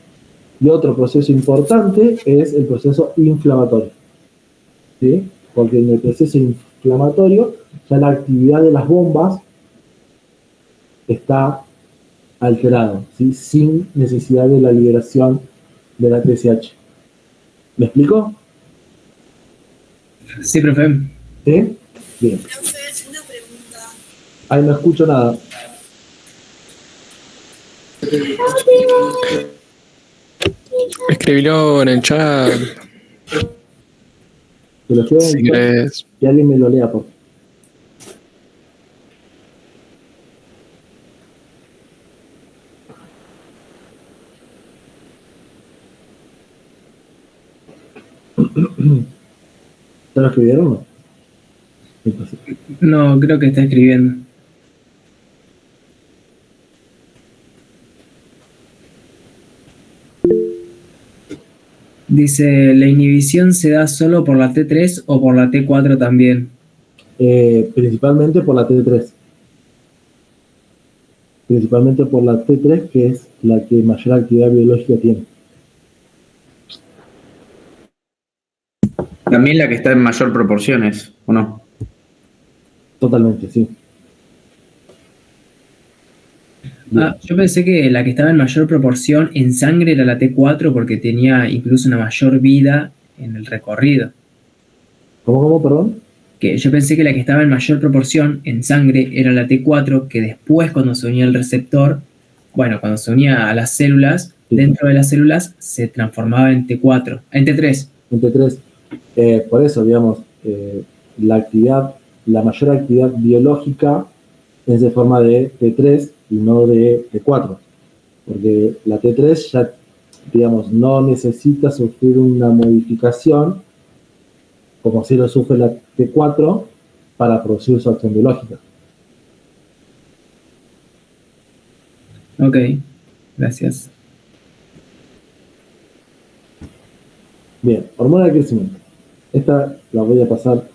Y otro proceso importante es el proceso inflamatorio, ¿sí? Porque en el proceso inflamatorio ya la actividad de las bombas está alterada, ¿sí?, sin necesidad de la liberación de la TSH. ¿Me explico? Sí, profe. ¿Sí? Bien. Ahí no escucho nada. Escribilo en el chat Se lo escribo en si el chat, querés. que alguien me lo lea, por favor. ¿Ya lo escribieron o no? Entonces, No, creo que está escribiendo. Dice, ¿la inhibición se da solo por la T3 o por la T4 también? principalmente por la T3. Principalmente por la T3, que es la que mayor actividad biológica tiene. También la que está en mayor proporciones, ¿o no? Totalmente, sí. Ah, yo pensé que la que estaba en mayor proporción en sangre era la T4 porque tenía incluso una mayor vida en el recorrido. ¿Cómo, perdón? Que yo pensé que la que estaba en mayor proporción en sangre era la T4, que después cuando se unía al receptor, bueno, cuando se unía a las células, Sí. dentro de las células se transformaba en T4, en T3. En T3. Por eso, digamos, la mayor actividad biológica es de forma de T3 y no de T4. Porque la T3 ya, digamos, no necesita sufrir una modificación como si lo sufre la T4 para producir su acción biológica. Ok, gracias. Bien, hormona de crecimiento. Esta la voy a pasar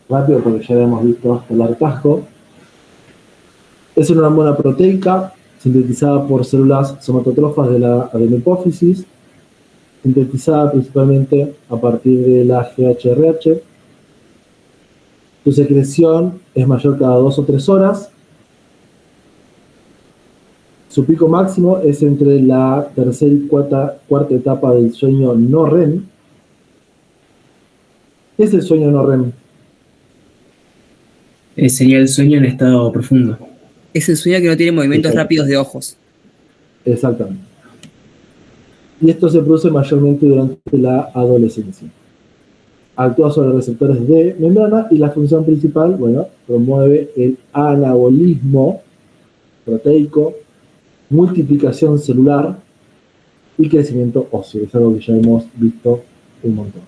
rápido porque ya la hemos visto el hartazgo. Es una hormona proteica sintetizada por células somatotrofas de la adenopófisis, sintetizada principalmente a partir de la GHRH. Su secreción es mayor cada 2 o 3 horas. Su pico máximo es entre la tercera y cuarta etapa del sueño no REM. ¿Qué es el sueño no REM? Sería el sueño en estado profundo. Es el sueño que no tiene movimientos Exacto. rápidos de ojos. Exactamente. Y esto se produce mayormente durante la adolescencia. Actúa sobre receptores de membrana y la función principal, bueno, promueve el anabolismo proteico, multiplicación celular y crecimiento óseo. Es algo que ya hemos visto un montón.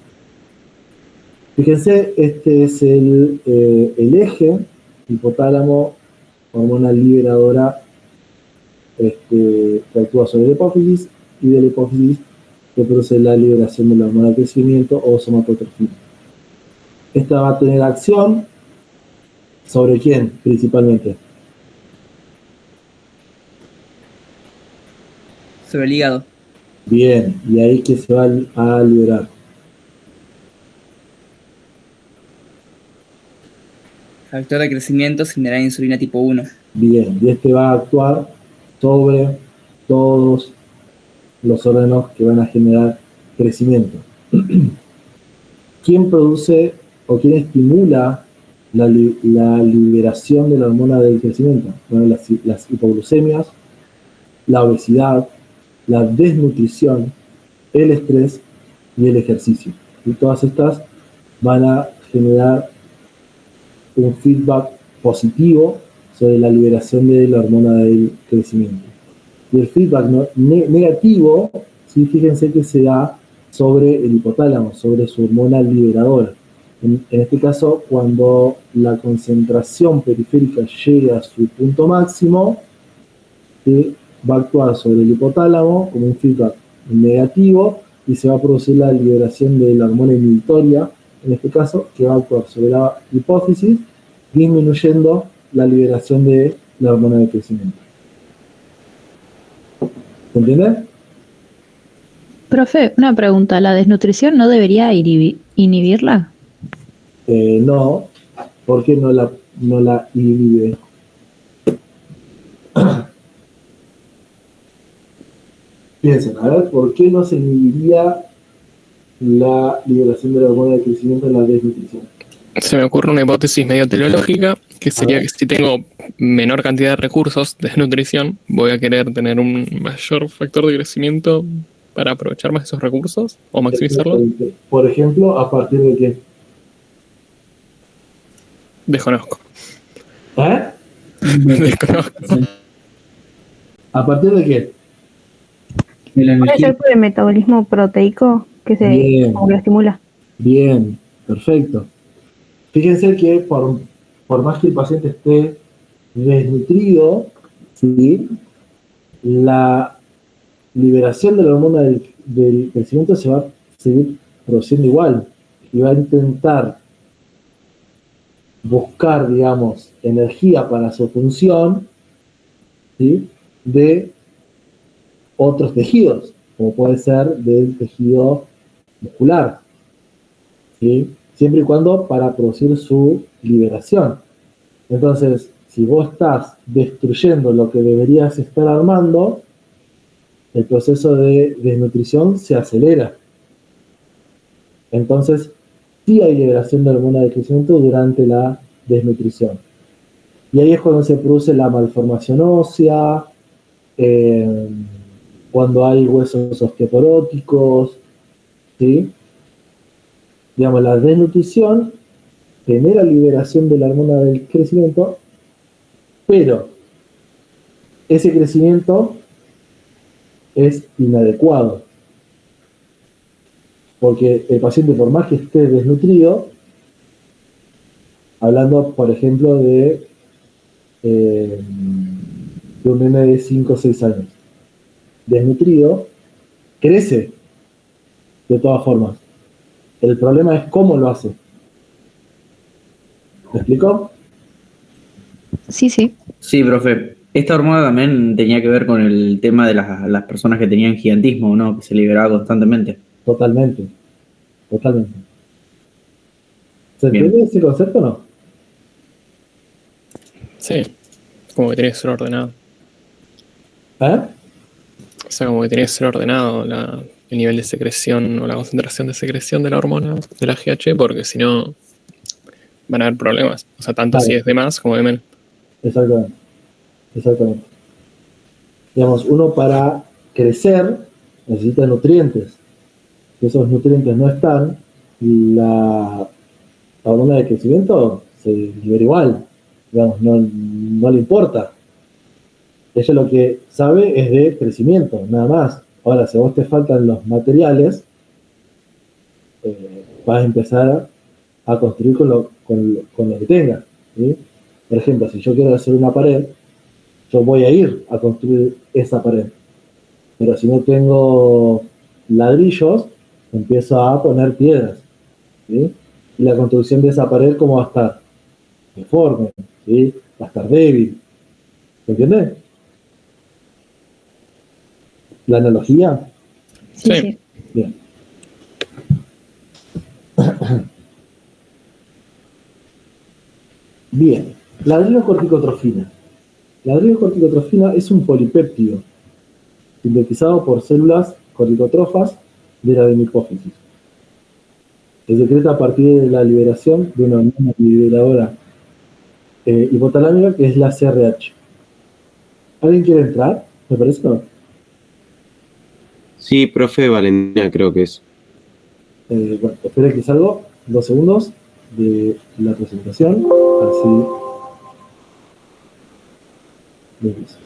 Fíjense, este es el eje hipotálamo, hormona liberadora que actúa sobre la hipófisis, y de la hipófisis que produce la liberación de la hormona de crecimiento o somatotrofina. Esta va a tener acción sobre quién principalmente. Sobre el hígado. Bien, y ahí que se va a liberar. Factor de crecimiento generar insulina tipo 1. Bien, y este va a actuar sobre todos los órganos que van a generar crecimiento. ¿Quién produce o quién estimula la liberación de la hormona del crecimiento? Bueno, las hipoglucemias, la obesidad, la desnutrición, el estrés y el ejercicio. Y todas estas van a generar un feedback positivo sobre la liberación de la hormona del crecimiento. Y el feedback negativo, ¿sí? Fíjense que se da sobre el hipotálamo, sobre su hormona liberadora. En este caso, cuando la concentración periférica llega a su punto máximo, va a actuar sobre el hipotálamo como un feedback negativo y se va a producir la liberación de la hormona inhibitoria, en este caso, que va a actuar sobre la hipófisis, disminuyendo la liberación de la hormona de crecimiento. ¿Se entiende? Profe, una pregunta, ¿la desnutrición no debería inhibirla? No, ¿por qué no la inhibe? Piensen, a ver, ¿por qué no se inhibiría la liberación de la hormona de crecimiento en la desnutrición. Se me ocurre una hipótesis medio teleológica, que sería que si tengo menor cantidad de recursos de nutrición, voy a querer tener un mayor factor de crecimiento para aprovechar más esos recursos o maximizarlos. Por ejemplo, ¿a partir de qué? Desconozco. ¿Eh? Desconozco. ¿A partir de qué? De la ¿Puede energía. ser por el metabolismo proteico que se Bien. como que lo estimula? Bien, perfecto. Fíjense que por más que el paciente esté desnutrido, ¿sí? La liberación de la hormona del crecimiento se va a seguir produciendo igual y va a intentar buscar, digamos, energía para su función, ¿sí? De otros tejidos, como puede ser del tejido muscular, ¿sí? Siempre y cuando para producir su liberación. Entonces, si vos estás destruyendo lo que deberías estar armando, el proceso de desnutrición se acelera. Entonces, sí hay liberación de hormona de crecimiento durante la desnutrición. Y ahí es cuando se produce la malformación ósea, cuando hay huesos osteoporóticos, ¿sí? Digamos, la desnutrición genera liberación de la hormona del crecimiento, pero ese crecimiento es inadecuado. Porque el paciente, por más que esté desnutrido, hablando, por ejemplo, de un nene de 5 o 6 años, desnutrido, crece de todas formas. El problema es cómo lo hace. ¿Me explico? Sí, sí. Sí, profe. Esta hormona también tenía que ver con el tema de las personas que tenían gigantismo, ¿no? Que se liberaba constantemente. Totalmente. Totalmente. ¿Se Bien. entiende ese concepto o no? Sí, como que tiene que ser ordenado. ¿Eh? O sea, como que tiene que ser ordenado el nivel de secreción o la concentración de secreción de la hormona de la GH, porque si no van a haber problemas. O sea, tanto Claro. si es de más como de menos. Exactamente. Exactamente. Digamos, uno para crecer necesita nutrientes. Si esos nutrientes no están, la hormona de crecimiento se libera igual. Digamos, no le importa. Ella lo que sabe es de crecimiento, nada más. Ahora, si a vos te faltan los materiales, vas a empezar a construir con lo que tengas, ¿sí? Por ejemplo, si yo quiero hacer una pared, yo voy a ir a construir esa pared. Pero si no tengo ladrillos, empiezo a poner piedras, ¿sí? Y la construcción de esa pared, ¿cómo va a estar? Deforme, ¿sí? Va a estar débil. ¿Me entiendes? ¿La analogía? Sí, Sí. sí. Bien. Bien. La adrenocorticotrofina. La adrenocorticotrofina es un polipéptido sintetizado por células corticotrofas de la adenohipófisis. Se secreta a partir de la liberación de una hormona liberadora hipotalámica que es la CRH. ¿Alguien quiere entrar? ¿Me parece o no? Sí, profe, Valentina creo que es. Bueno, espera que salgo 2 segundos de la presentación, así lo empiezo.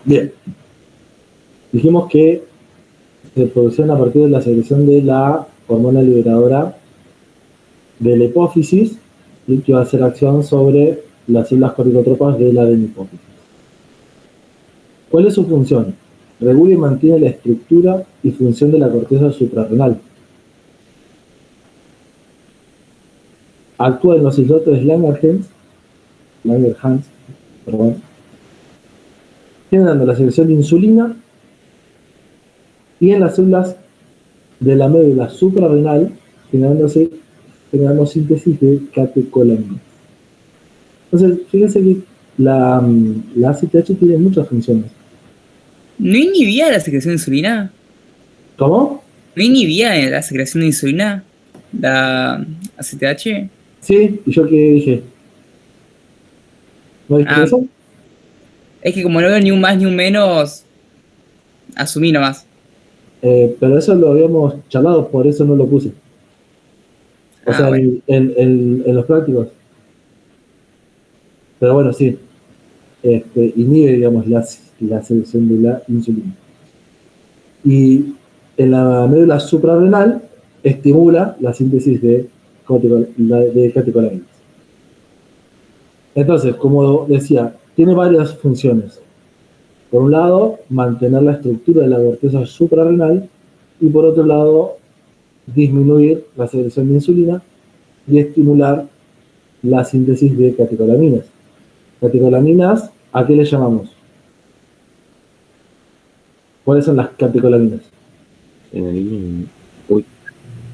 Bien, dijimos que se producen a partir de la secreción de la hormona liberadora de la hipófisis y que va a hacer acción sobre las células corticotropas de la adenohipófisis. ¿Cuál es su función? Regula y mantiene la estructura y función de la corteza suprarrenal. Actúa en los islotes Langerhans, generando la secreción de insulina y en las células de la médula suprarrenal generándose generamos síntesis de catecolaminas. Entonces, fíjense que la ACTH tiene muchas funciones. ¿No inhibía la secreción de insulina? ¿Cómo? ¿No inhibía la secreción de insulina? ¿La ACTH? Sí, ¿y yo qué dije? ¿No dije Ah, eso? es que como no veo ni un más ni un menos, asumí nomás. Pero eso lo habíamos charlado, por eso no lo puse. O sea, Bueno. en los prácticos. Pero bueno, sí. Inhibe, digamos, la secreción de la insulina. Y en la médula suprarrenal estimula la síntesis de catecolaminas. Entonces, como decía, tiene varias funciones. Por un lado, mantener la estructura de la corteza suprarrenal y por otro lado, disminuir la secreción de insulina y estimular la síntesis de catecolaminas. Catecolaminas, ¿a qué le llamamos? ¿Cuáles son las catecolaminas?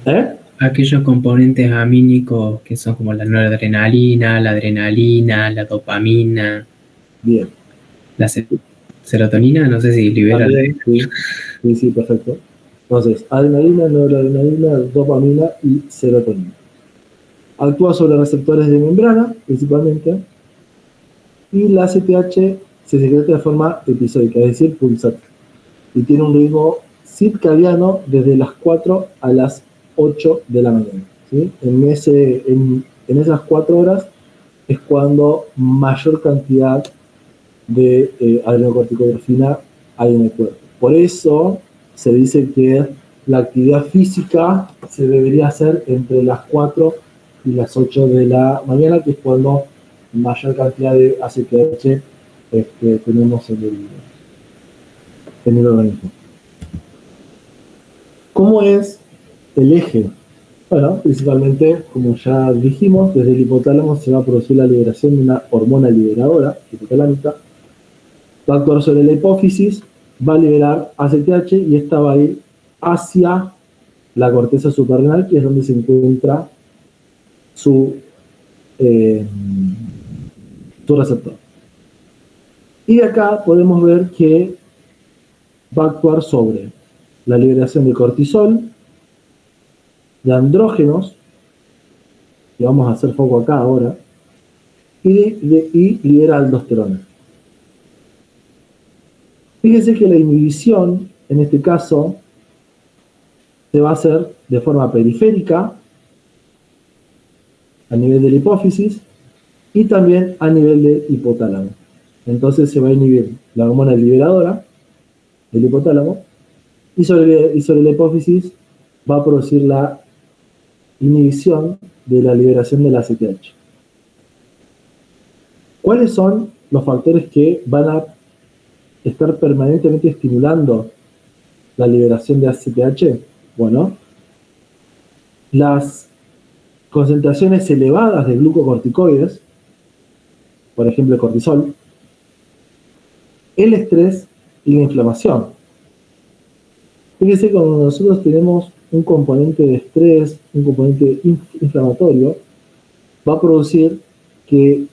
¿Eh? Aquellos componentes amínicos que son como la noradrenalina, la adrenalina, la dopamina, Bien. la serotonina, no sé si libera. También, sí, perfecto. Entonces, adrenalina, noradrenalina, dopamina y serotonina. Actúa sobre receptores de membrana, principalmente, y la ACTH se secreta de forma episódica, es decir, pulsátil, y tiene un ritmo circadiano desde las 4 a las 8 de la mañana. ¿Sí? En esas 4 horas es cuando mayor cantidad de adrenocorticografina hay en el cuerpo. Por eso se dice que la actividad física se debería hacer entre las 4 y las 8 de la mañana, que es cuando mayor cantidad de ACTH tenemos en el organismo. ¿Cómo es el eje? Bueno, principalmente, como ya dijimos, desde el hipotálamo se va a producir la liberación de una hormona liberadora, hipotalámica, va a actuar sobre la hipófisis, va a liberar ACTH y esta va a ir hacia la corteza suprarrenal, que es donde se encuentra su receptor. Y de acá podemos ver que va a actuar sobre la liberación de cortisol, de andrógenos, y vamos a hacer foco acá ahora, y libera aldosterona. Fíjense que la inhibición, en este caso, se va a hacer de forma periférica, a nivel de la hipófisis, y también a nivel de hipotálamo. Entonces se va a inhibir la hormona liberadora del hipotálamo, y sobre la hipófisis va a producir la inhibición de la liberación de la ACTH. ¿Cuáles son los factores que van a estar permanentemente estimulando la liberación de ACTH? Bueno, las concentraciones elevadas de glucocorticoides, por ejemplo el cortisol, el estrés y la inflamación. Fíjense que cuando nosotros tenemos un componente de estrés, un componente inflamatorio, va a producir que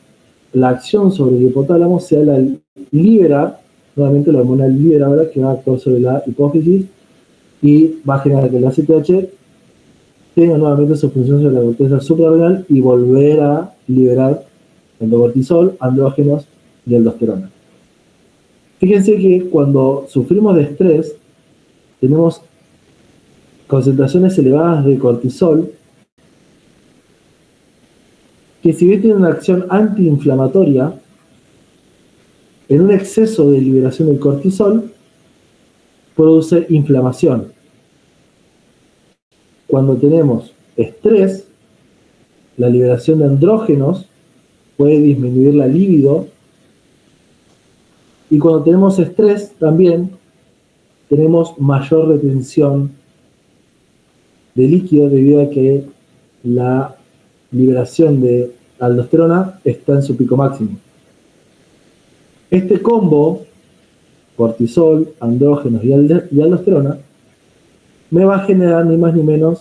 la acción sobre el hipotálamo sea la liberar, nuevamente la hormona liberadora que va a actuar sobre la hipófisis y va a generar que la ACTH tenga nuevamente su función sobre la corteza suprarrenal y volver a liberar endocortisol, andrógenos y aldosterona. Fíjense que cuando sufrimos de estrés, tenemos concentraciones elevadas de cortisol, que si bien tiene una acción antiinflamatoria, en un exceso de liberación del cortisol, produce inflamación. Cuando tenemos estrés, la liberación de andrógenos puede disminuir la libido, y cuando tenemos estrés también tenemos mayor retención de líquido debido a que la liberación de aldosterona está en su pico máximo. Este combo, cortisol, andrógenos y aldosterona, me va a generar ni más ni menos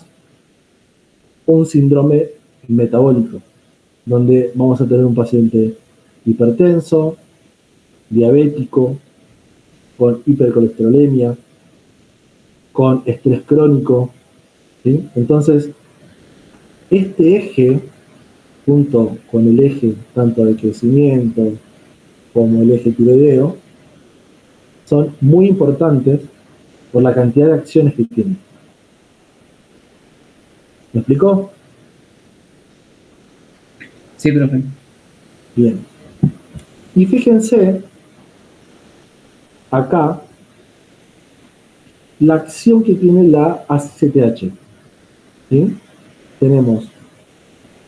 un síndrome metabólico, donde vamos a tener un paciente hipertenso, diabético, con hipercolesterolemia, con estrés crónico, ¿sí? Entonces, este eje, junto con el eje tanto de crecimiento como el eje tiroideo, son muy importantes por la cantidad de acciones que tienen. ¿Me explicó? Sí, profe. Bien. Y fíjense, acá, la acción que tiene la ACTH. ¿Sí? Tenemos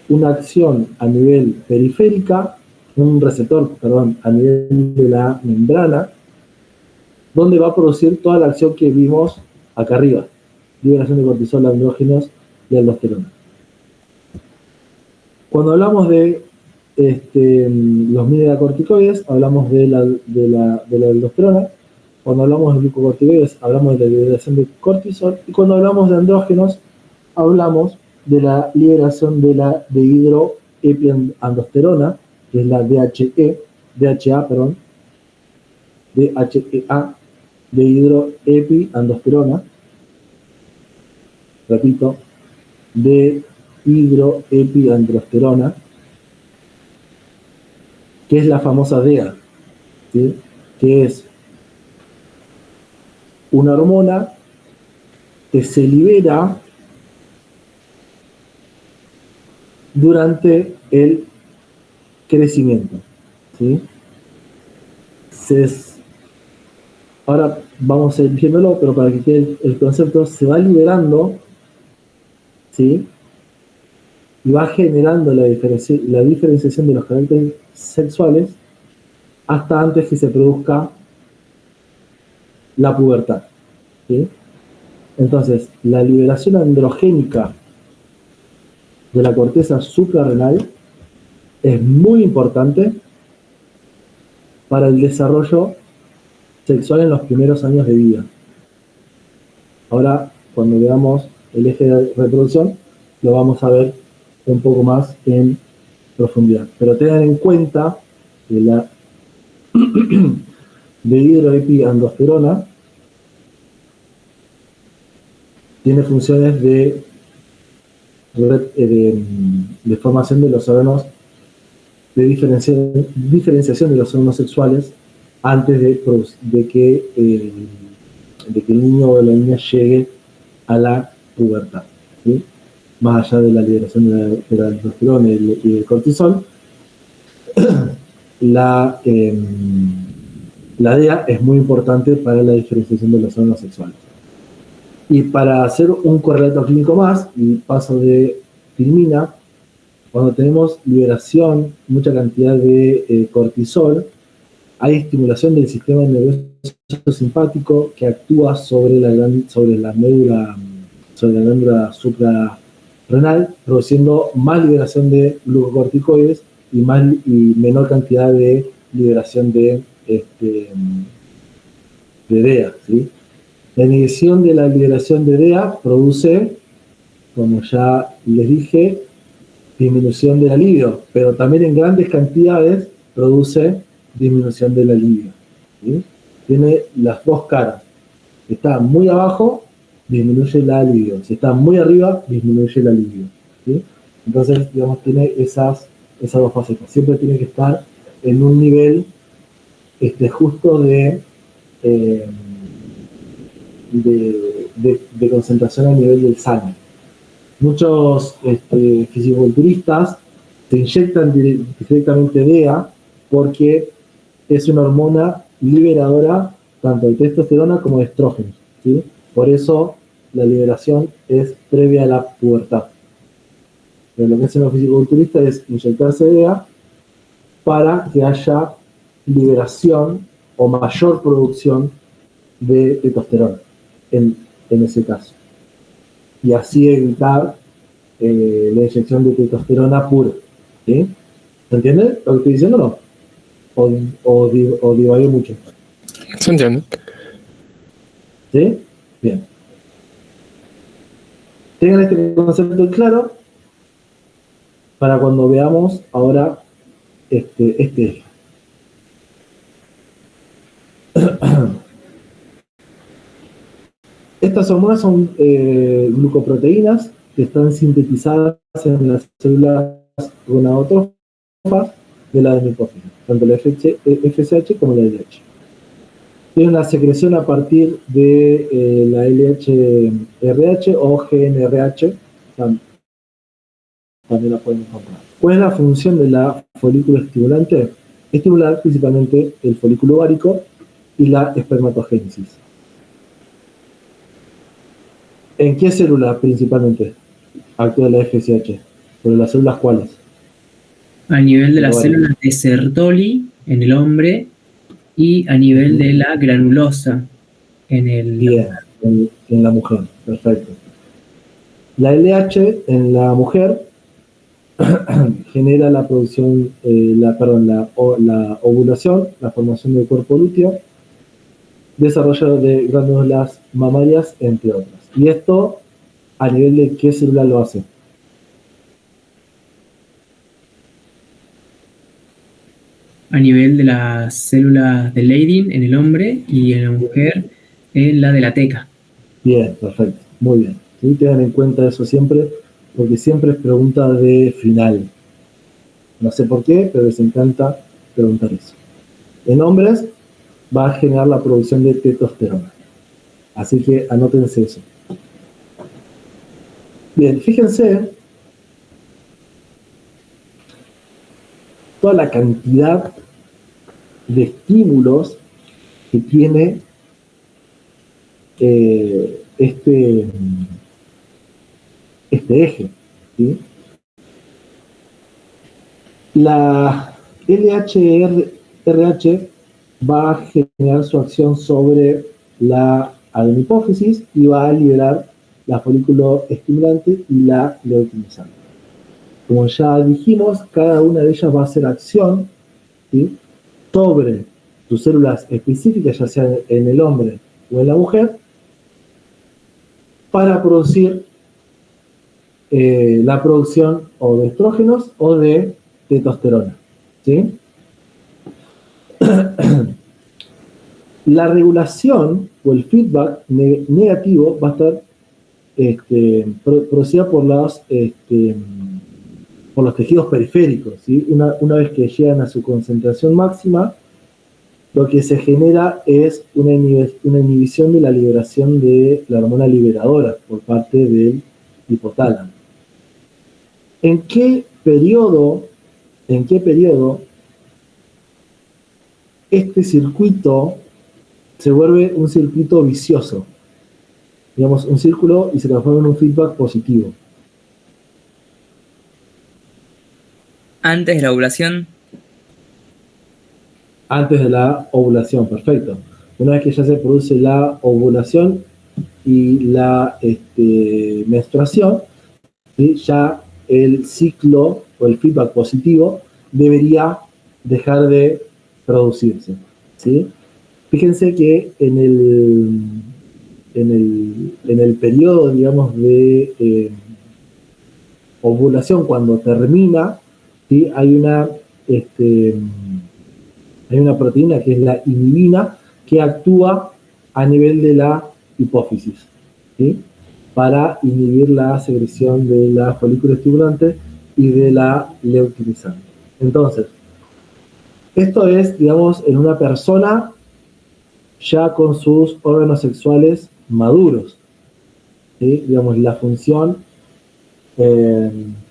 una acción a nivel periférica, un receptor, perdón, a nivel de la membrana, donde va a producir toda la acción que vimos acá arriba. Liberación de cortisol, andrógenos y aldosterona. Cuando hablamos de los mineralocorticoides, hablamos de la aldosterona. Cuando hablamos de glucocorticoides, hablamos de la liberación de cortisol. Y cuando hablamos de andrógenos, hablamos de la liberación de la dehidroepiandosterona, que es la DHEA, dehidroepiandosterona. Repito, dehidroepiandrosterona, que es la famosa DEA, ¿sí? Que es una hormona que se libera durante el crecimiento, ¿sí? Ahora vamos a ir viéndolo, pero para que quede el concepto, se va liberando, ¿sí? Y va generando la diferenciación de los caracteres sexuales hasta antes que se produzca la pubertad, ¿sí? Entonces, la liberación androgénica de la corteza suprarrenal es muy importante para el desarrollo sexual en los primeros años de vida. Ahora, cuando veamos el eje de reproducción, lo vamos a ver un poco más en profundidad. Pero tengan en cuenta que la dehidroepiandosterona tiene funciones de formación de los órganos, de diferenciación de los órganos sexuales antes de que el niño o la niña llegue a la pubertad, ¿sí? Más allá de la liberación de la aldosterona y del cortisol, la DEA es muy importante para la diferenciación de los órganos sexuales. Y para hacer un correlato clínico más, y paso de filmina, cuando tenemos liberación, mucha cantidad de cortisol, hay estimulación del sistema nervioso simpático que actúa sobre la glándula suprarrenal, produciendo más liberación de glucocorticoides y menor cantidad de liberación de DEA, ¿sí? La inhibición de la liberación de DEA produce, como ya les dije, disminución de la libido, pero también en grandes cantidades produce disminución de la libido, ¿sí? Tiene las dos caras. Si está muy abajo, disminuye la libido. Si está muy arriba, disminuye la libido, ¿sí? Entonces, digamos, tiene esas dos facetas. Siempre tiene que estar en un nivel justo de concentración a nivel del sangre. Muchos fisiculturistas se inyectan directamente DEA porque es una hormona liberadora tanto de testosterona como de estrógenos, ¿sí? Por eso la liberación es previa a la pubertad. Pero lo que hacen los fisiculturistas es inyectarse DEA para que haya liberación o mayor producción de testosterona en ese caso. Y así evitar la inyección de testosterona pura, ¿sí? ¿Se entiende lo que estoy diciendo o no? ¿O divagué mucho? ¿Se entiende? ¿Sí? Bien. Tengan este concepto claro para cuando veamos ahora este eje. Estas hormonas son glucoproteínas que están sintetizadas en las células gonadotrófas de la hipófisis, tanto la FSH como la LH. Tiene una secreción a partir de la LHRH o GnRH, también la pueden encontrar. ¿Cuál es la función de la folículo estimulante? Estimular principalmente el folículo ovárico y la espermatogénesis. ¿En qué célula principalmente actúa la FSH? ¿Sobre las células cuáles? A nivel de las células de Sertoli en el hombre y a nivel de la granulosa en el... Bien, en la mujer, perfecto. La LH en la mujer genera la producción, la ovulación, la formación del cuerpo lúteo, desarrollo de glándulas mamarias, entre otras. Y esto, ¿a nivel de qué célula lo hace? A nivel de las células de Leydig en el hombre y en la mujer en la de la teca. Bien, perfecto, muy bien. ¿Sí? Tengan en cuenta eso siempre, porque siempre es pregunta de final. No sé por qué, pero les encanta preguntar eso. En hombres va a generar la producción de testosterona. Así que anótense eso. Bien, fíjense toda la cantidad de estímulos que tiene este eje, ¿sí? La LHRH va a generar su acción sobre la adenohipófisis y va a liberar la folículo estimulante y la leucokinasante. Como ya dijimos, cada una de ellas va a hacer acción, ¿sí?, sobre sus células específicas, ya sea en el hombre o en la mujer, para producir la producción o de estrógenos o de testosterona, ¿sí? La regulación o el feedback negativo va a estar producida por los tejidos periféricos, ¿sí? Una vez que llegan a su concentración máxima, lo que se genera es una inhibición de la liberación de la hormona liberadora por parte del hipotálamo. ¿En qué periodo este circuito se vuelve un circuito vicioso? Digamos, un círculo y se transforma en un feedback positivo. Antes de la ovulación. Antes de la ovulación, perfecto. Una vez que ya se produce la ovulación y la menstruación, ¿sí?, ya el ciclo o el feedback positivo debería dejar de producirse, ¿sí? Fíjense que en el periodo, digamos, de ovulación, cuando termina, ¿sí?, hay una proteína que es la inhibina que actúa a nivel de la hipófisis, ¿sí?, para inhibir la secreción de la folículo estimulante y de la leucokinasante. Entonces, esto es, digamos, en una persona ya con sus órganos sexuales maduros, ¿sí? Digamos, la función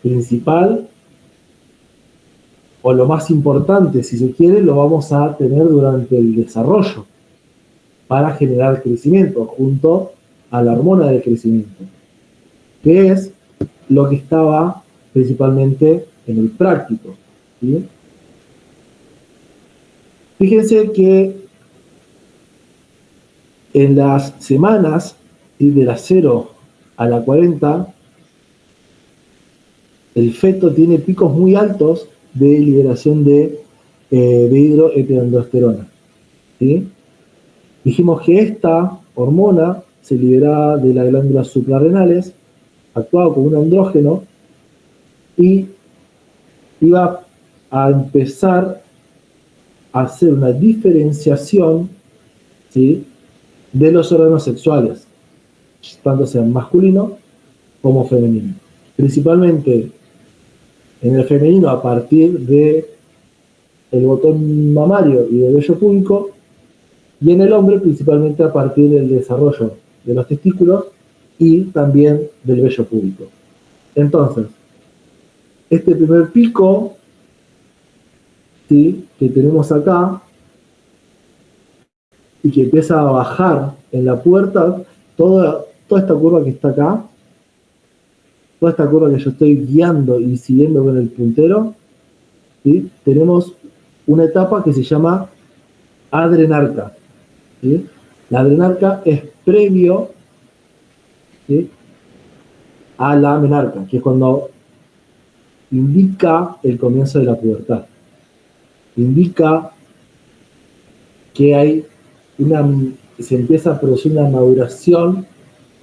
principal o lo más importante, si se quiere, lo vamos a tener durante el desarrollo para generar crecimiento junto a la hormona del crecimiento, que es lo que estaba principalmente en el práctico, ¿sí? Fíjense que en las semanas, ¿sí?, de la 0 a la 40, el feto tiene picos muy altos de liberación de dihidroepiandrosterona, ¿sí? Dijimos que esta hormona se liberaba de las glándulas suprarrenales, actuaba como un andrógeno y iba a empezar a hacer una diferenciación, ¿sí?, de los órganos sexuales, tanto sean masculino como femenino. Principalmente en el femenino a partir de el botón mamario y del vello púbico, y en el hombre principalmente a partir del desarrollo de los testículos y también del vello púbico. Entonces, este primer pico, ¿sí?, que tenemos acá y que empieza a bajar en la puerta, toda esta curva que está acá, toda esta curva que yo estoy guiando y siguiendo con el puntero, ¿sí?, tenemos una etapa que se llama adrenarca, ¿sí? La adrenarca es previo, ¿sí?, a la menarca, que es cuando indica el comienzo de la pubertad. Indica que hay se empieza a producir una maduración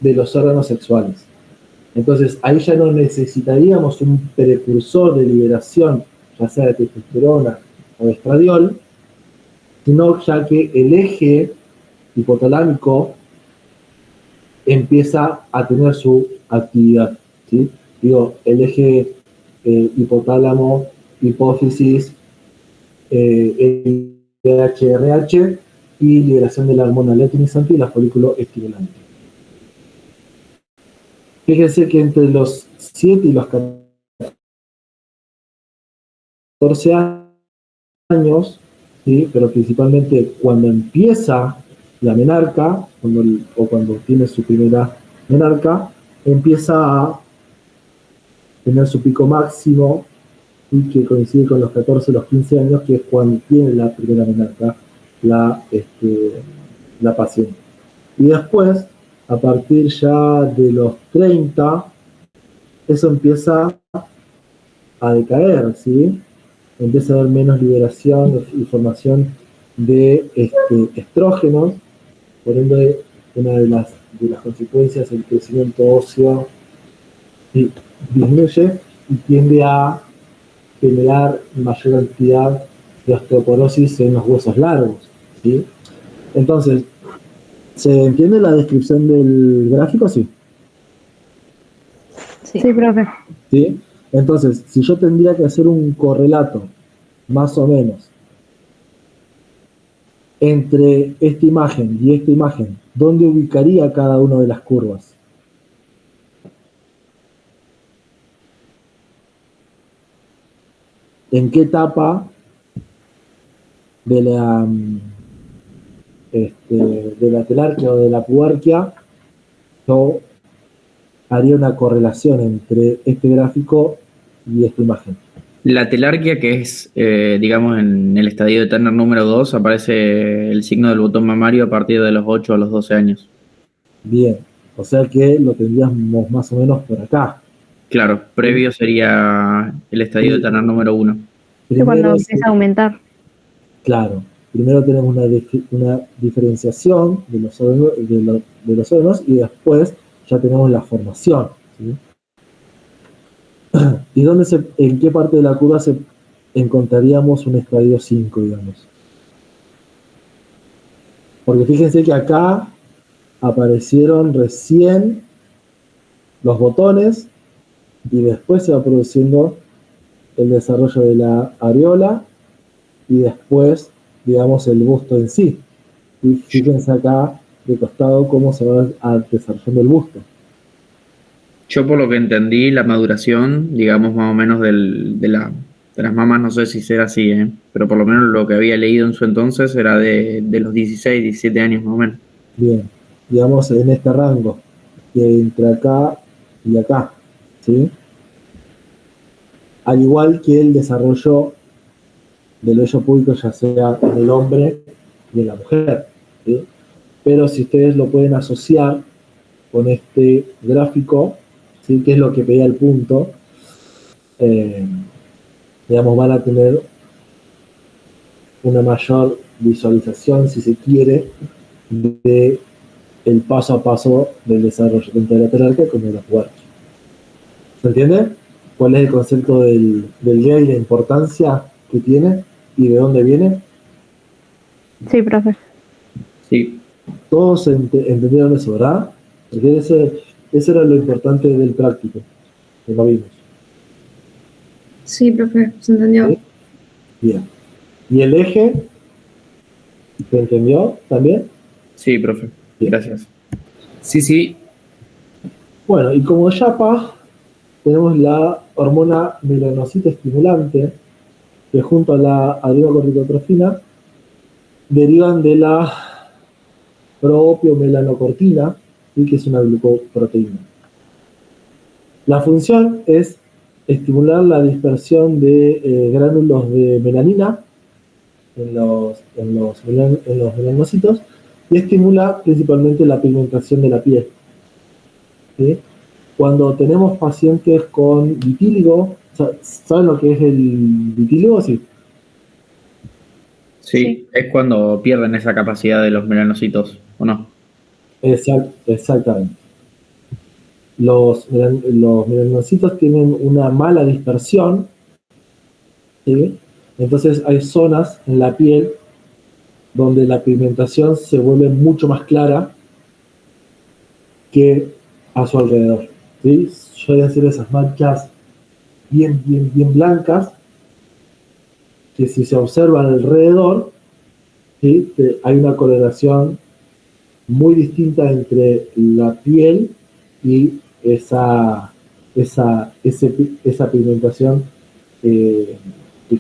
de los órganos sexuales. Entonces, ahí ya no necesitaríamos un precursor de liberación, ya sea de testosterona o de estradiol, sino ya que el eje hipotalámico empieza a tener su actividad, ¿sí? Digo, el eje hipotálamo, hipófisis, LH-RH y liberación de la hormona luteinizante y la folículo estimulante. Fíjense que entre los 7 y los 14 años, ¿sí?, pero principalmente cuando empieza la menarca, cuando tiene su primera menarca, empieza a tener su pico máximo, y que coincide con los 14 o los 15 años, que es cuando tiene la primera menarca la paciente. Y después, a partir ya de los 30, eso empieza a decaer, ¿sí? Empieza a haber menos liberación y formación de estrógenos, por ende, una de las consecuencias, el crecimiento óseo disminuye y tiende a generar mayor cantidad de osteoporosis en los huesos largos, ¿sí? Entonces, ¿se entiende la descripción del gráfico? Sí. Sí, profe. ¿Sí? Entonces, si yo tendría que hacer un correlato, más o menos, entre esta imagen y esta imagen, ¿dónde ubicaría cada una de las curvas? ¿En qué etapa de la telarquia o de la pubarquia yo haría una correlación entre este gráfico y esta imagen? La telarquia, que es, digamos, en el estadio de Turner número 2, aparece el signo del botón mamario a partir de los 8 a los 12 años. Bien, o sea que lo tendríamos más o menos por acá. Claro, previo sería el estadio de Turner número 1. Que cuando empieza a aumentar. Claro, primero tenemos una diferenciación de los órganos y después ya tenemos la formación, ¿sí? ¿Y en qué parte de la curva encontraríamos un estadio 5, digamos? Porque fíjense que acá aparecieron recién los botones y después se va produciendo el desarrollo de la areola y después, digamos, el busto en sí. Y fíjense acá de costado cómo se va desarrollando el busto. Yo por lo que entendí, la maduración, digamos, más o menos de las mamas, no sé si será así, pero por lo menos lo que había leído en su entonces era de los 16, 17 años más o menos. Bien, digamos en este rango, que entre acá y acá, ¿sí? Al igual que el desarrollo del vello púbico, ya sea en el hombre y en la mujer, ¿sí? Pero si ustedes lo pueden asociar con este gráfico, ¿sí?, que es lo que pedía el punto, digamos, van a tener una mayor visualización, si se quiere, de el paso a paso del desarrollo tanto de la telarquia como de la pubarquia. ¿Se entiende? cuál es el concepto del día y la importancia que tiene y de dónde viene? Sí, profe. Sí, Todos entendieron eso, ¿verdad? Porque ese era lo importante del práctico, que no vimos. Sí, profe, se entendió. ¿Sí? Bien. ¿Y el eje? ¿Se entendió también? sí, profe. Gracias. Sí, sí. Bueno, y como yapa, tenemos la hormona melanocita estimulante, que junto a la adrenocorticotrofina derivan de la proopiomelanocortina, ¿sí? Que es una glucoproteína. La función es estimular la dispersión de gránulos de melanina en los melanocitos y estimula principalmente la pigmentación de la piel. ¿Sí? Cuando tenemos pacientes con vitíligo, ¿saben lo que es el vitíligo? Sí. Sí, es cuando pierden esa capacidad de los melanocitos, ¿o no? Exactamente. Los melanocitos tienen una mala dispersión, ¿sí? Entonces hay zonas en la piel donde la pigmentación se vuelve mucho más clara que a su alrededor, ¿sí? Suelen ser esas manchas bien blancas que si se observan alrededor, ¿sí? Hay una correlación muy distinta entre la piel y esa pigmentación que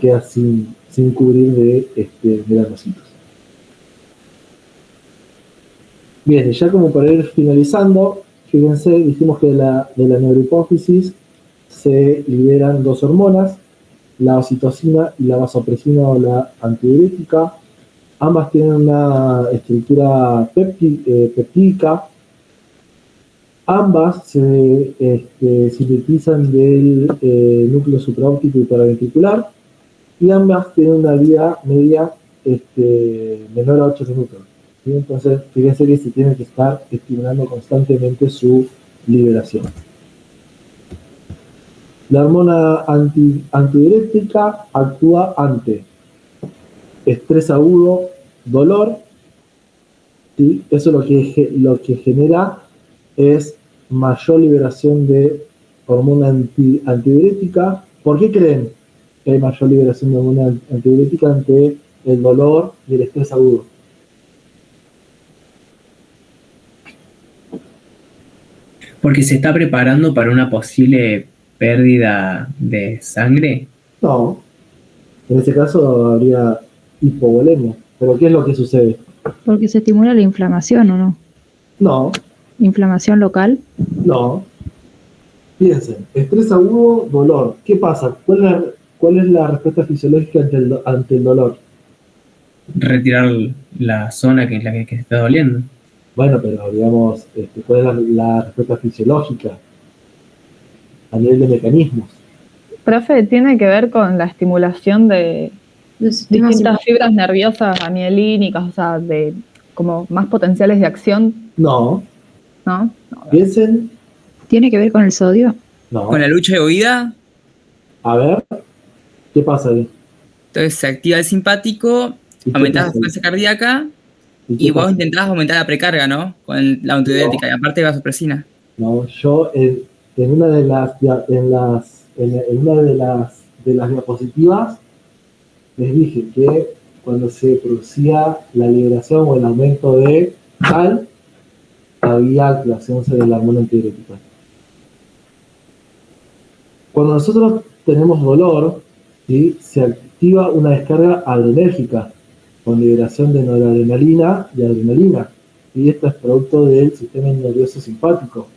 queda sin cubrir de melanocitos. Bien, y ya como para ir finalizando, fíjense, dijimos que de la neurohipófisis se liberan dos hormonas, la oxitocina y la vasopresina o la antidiurética. Ambas tienen una estructura peptídica. Ambas se sintetizan del núcleo supraóptico y paraventricular y ambas tienen una vida media menor a 8 minutos. ¿Sí? Entonces, fíjense que se tiene que estar estimulando constantemente su liberación. La hormona antidiurética actúa ante estrés agudo, dolor, ¿sí? Eso lo que genera es mayor liberación de hormona antidiurética. ¿Por qué creen que hay mayor liberación de hormona antidiurética ante el dolor y el estrés agudo? Porque se está preparando para una posible pérdida de sangre. No, en ese caso habría hipovolemia. ¿Pero qué es lo que sucede? Porque se estimula la inflamación, ¿o no? No, Inflamación local. no. Fíjense, estrés agudo, dolor. ¿Qué pasa? ¿Cuál es la respuesta fisiológica ante el dolor? Retirar la zona que es la que está doliendo. Bueno, pero digamos, ¿cuál es la respuesta fisiológica a nivel de mecanismos? Profe, ¿tiene que ver con la estimulación de Los sistemas distintas fibras nerviosas amielínicas, o sea, de como más potenciales de acción? No. ¿No? Piensen. ¿Tiene que ver con el sodio? No. ¿Con la lucha de huida? A ver, ¿qué pasa ahí? Entonces se activa el simpático, ¿Y qué aumentás la pasa ahí? frecuencia cardíaca ¿Y qué y vos pasa? intentás aumentar la precarga, ¿no? Con la antidiurética y aparte vasopresina. No, yo en una de las diapositivas les dije que cuando se producía la liberación o el aumento de tal, había activación de la hormona antidiurética. Cuando nosotros tenemos dolor, ¿sí? Se activa una descarga adrenérgica con liberación de noradrenalina y adrenalina. Y esto es producto del sistema nervioso simpático.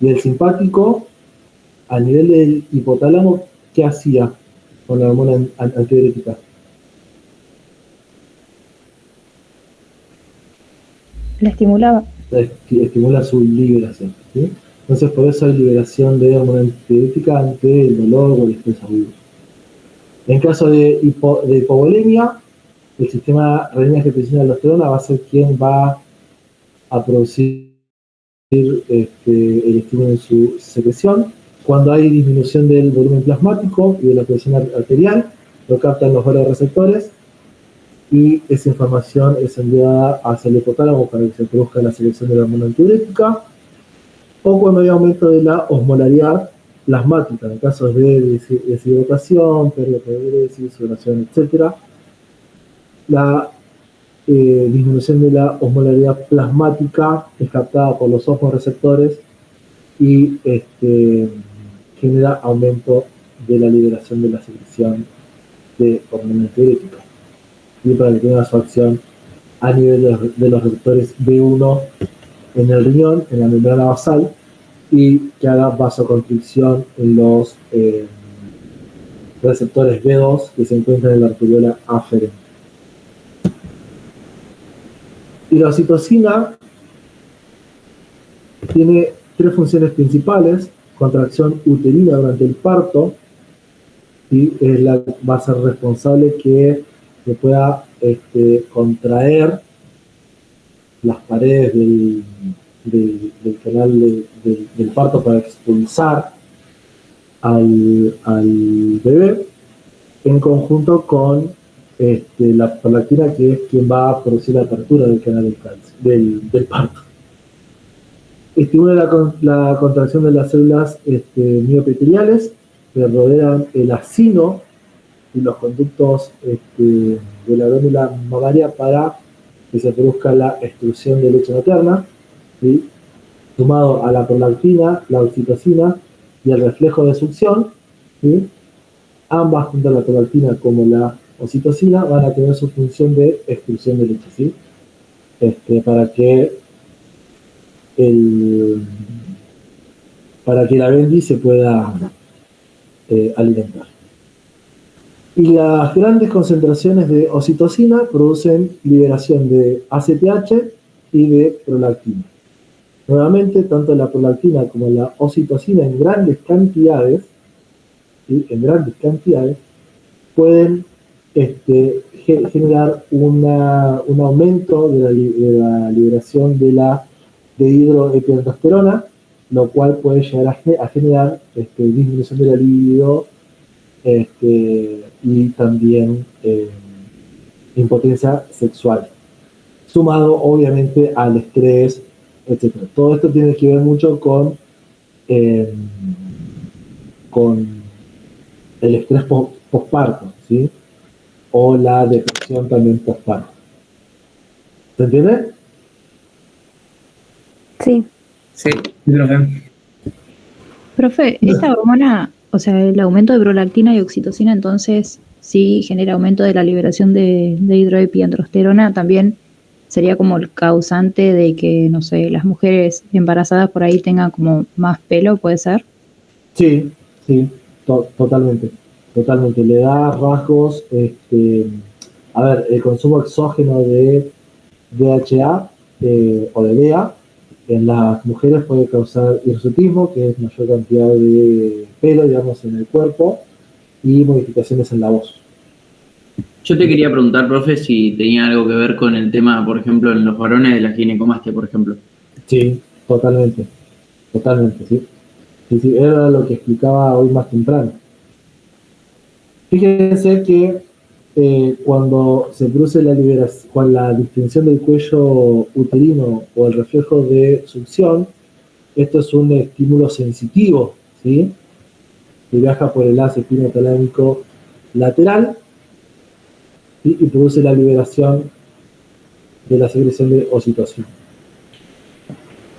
Y el simpático, a nivel del hipotálamo, ¿qué hacía con la hormona antidiurética? La estimulaba. Estimula su liberación, ¿sí? Entonces, por eso hay liberación de hormona antidiurética ante el dolor o el estrés agudo. En caso de hipovolemia, el sistema renina-angiotensina aldosterona va a ser quien va a producir el estímulo en su secreción. Cuando hay disminución del volumen plasmático y de la presión arterial, lo captan los receptores y esa información es enviada hacia el hipotálamo para que se produzca la secreción de la hormona antidiurética, o cuando hay aumento de la osmolaridad plasmática, en casos de deshidratación, pérdida de diuresis, sudoración, etc. La disminución de la osmolaridad plasmática es captada por los osmoreceptores y genera aumento de la liberación de la secreción de hormona antidiurética, y para que tenga su acción a nivel de los receptores B1 en el riñón, en la membrana basal, y que haga vasoconstricción en los receptores B2 que se encuentran en la arteriola aferente. Y la oxitocina tiene tres funciones principales: contracción uterina durante el parto, y va a ser responsable que se pueda contraer las paredes del canal del parto para expulsar al bebé, en conjunto con la prolactina, que es quien va a producir la apertura del canal del parto. Estimula la contracción de las células mioepiteliales que rodean el acino y los conductos de la glándula mamaria para que se produzca la extrusión de leche materna, ¿sí? Sumado a la prolactina, la oxitocina y el reflejo de succión, ¿sí? Ambas, tanto la prolactina como la oxitocina, van a tener su función de extrusión de leche, ¿sí? Para que la bendy se pueda alimentar. Y las grandes concentraciones de oxitocina producen liberación de ACTH y de prolactina. Nuevamente, tanto la prolactina como la oxitocina en grandes cantidades, ¿sí? Pueden generar un aumento de la liberación de dihidroepiandrosterona, lo cual puede llegar a generar disminución de la libido, y también impotencia sexual, sumado obviamente al estrés, etc. Todo esto tiene que ver mucho con el estrés posparto, ¿sí? O la depresión también posparto. ¿Se entiende? Sí. Sí. Profe, esta hormona, o sea, el aumento de prolactina y oxitocina, entonces sí genera aumento de la liberación de dihidroepiandrosterona, también sería como el causante de que, no sé, las mujeres embarazadas por ahí tengan como más pelo, ¿puede ser? Sí, totalmente. Le da rasgos, a ver, el consumo exógeno de DHA o de DEA en las mujeres puede causar hirsutismo, que es mayor cantidad de pelo, digamos, en el cuerpo, y modificaciones en la voz. Yo te quería preguntar, profe, si tenía algo que ver con el tema, por ejemplo, en los varones de la ginecomastia, por ejemplo. Sí, totalmente, sí. Sí, era lo que explicaba hoy más temprano. Fíjense que cuando se produce la liberación, con la distinción del cuello uterino o el reflejo de succión, esto es un estímulo sensitivo, ¿sí? Que viaja por el haz espinotalámico lateral, ¿sí? Y produce la liberación de la secreción de oxitocina.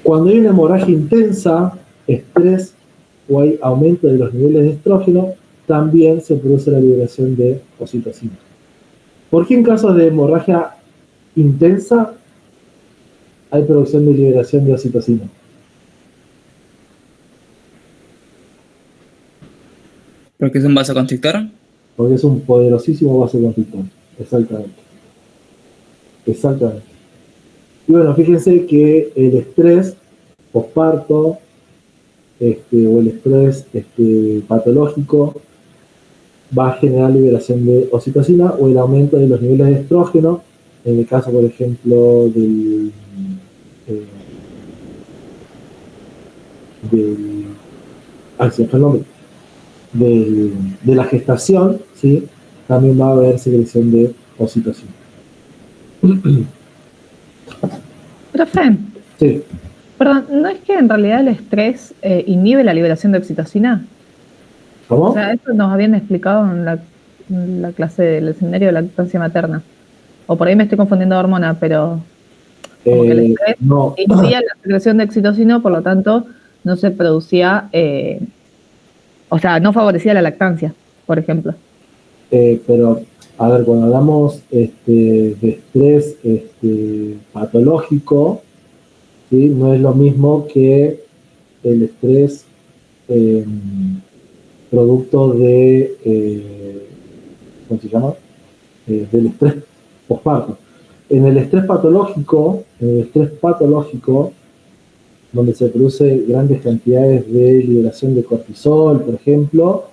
Cuando hay una hemorragia intensa, estrés o hay aumento de los niveles de estrógeno, también se produce la liberación de oxitocina. ¿Por qué en casos de hemorragia intensa hay producción de liberación de oxitocina? ¿Porque es un vasoconstrictor? Porque es un poderosísimo vasoconstrictor. Exactamente. Y bueno, fíjense que el estrés posparto, o el estrés patológico, va a generar liberación de oxitocina o el aumento de los niveles de estrógeno, en el caso, por ejemplo, se me fue el nombre, de la gestación, ¿sí? También va a haber secreción de oxitocina. Profe, Sí. perdón, ¿no es que en realidad el estrés inhibe la liberación de oxitocina? ¿Cómo? O sea, eso nos habían explicado en la clase del escenario de lactancia materna. O por ahí me estoy confundiendo de hormona, pero como que el estrés no. inhibía la secreción de oxitocina, por lo tanto no se producía, o sea, no favorecía la lactancia, por ejemplo. Pero, a ver, cuando hablamos de estrés patológico, ¿sí? No es lo mismo que el estrés producto de, ¿cómo se llama? Del estrés posparto. En el estrés patológico, donde se produce grandes cantidades de liberación de cortisol, por ejemplo,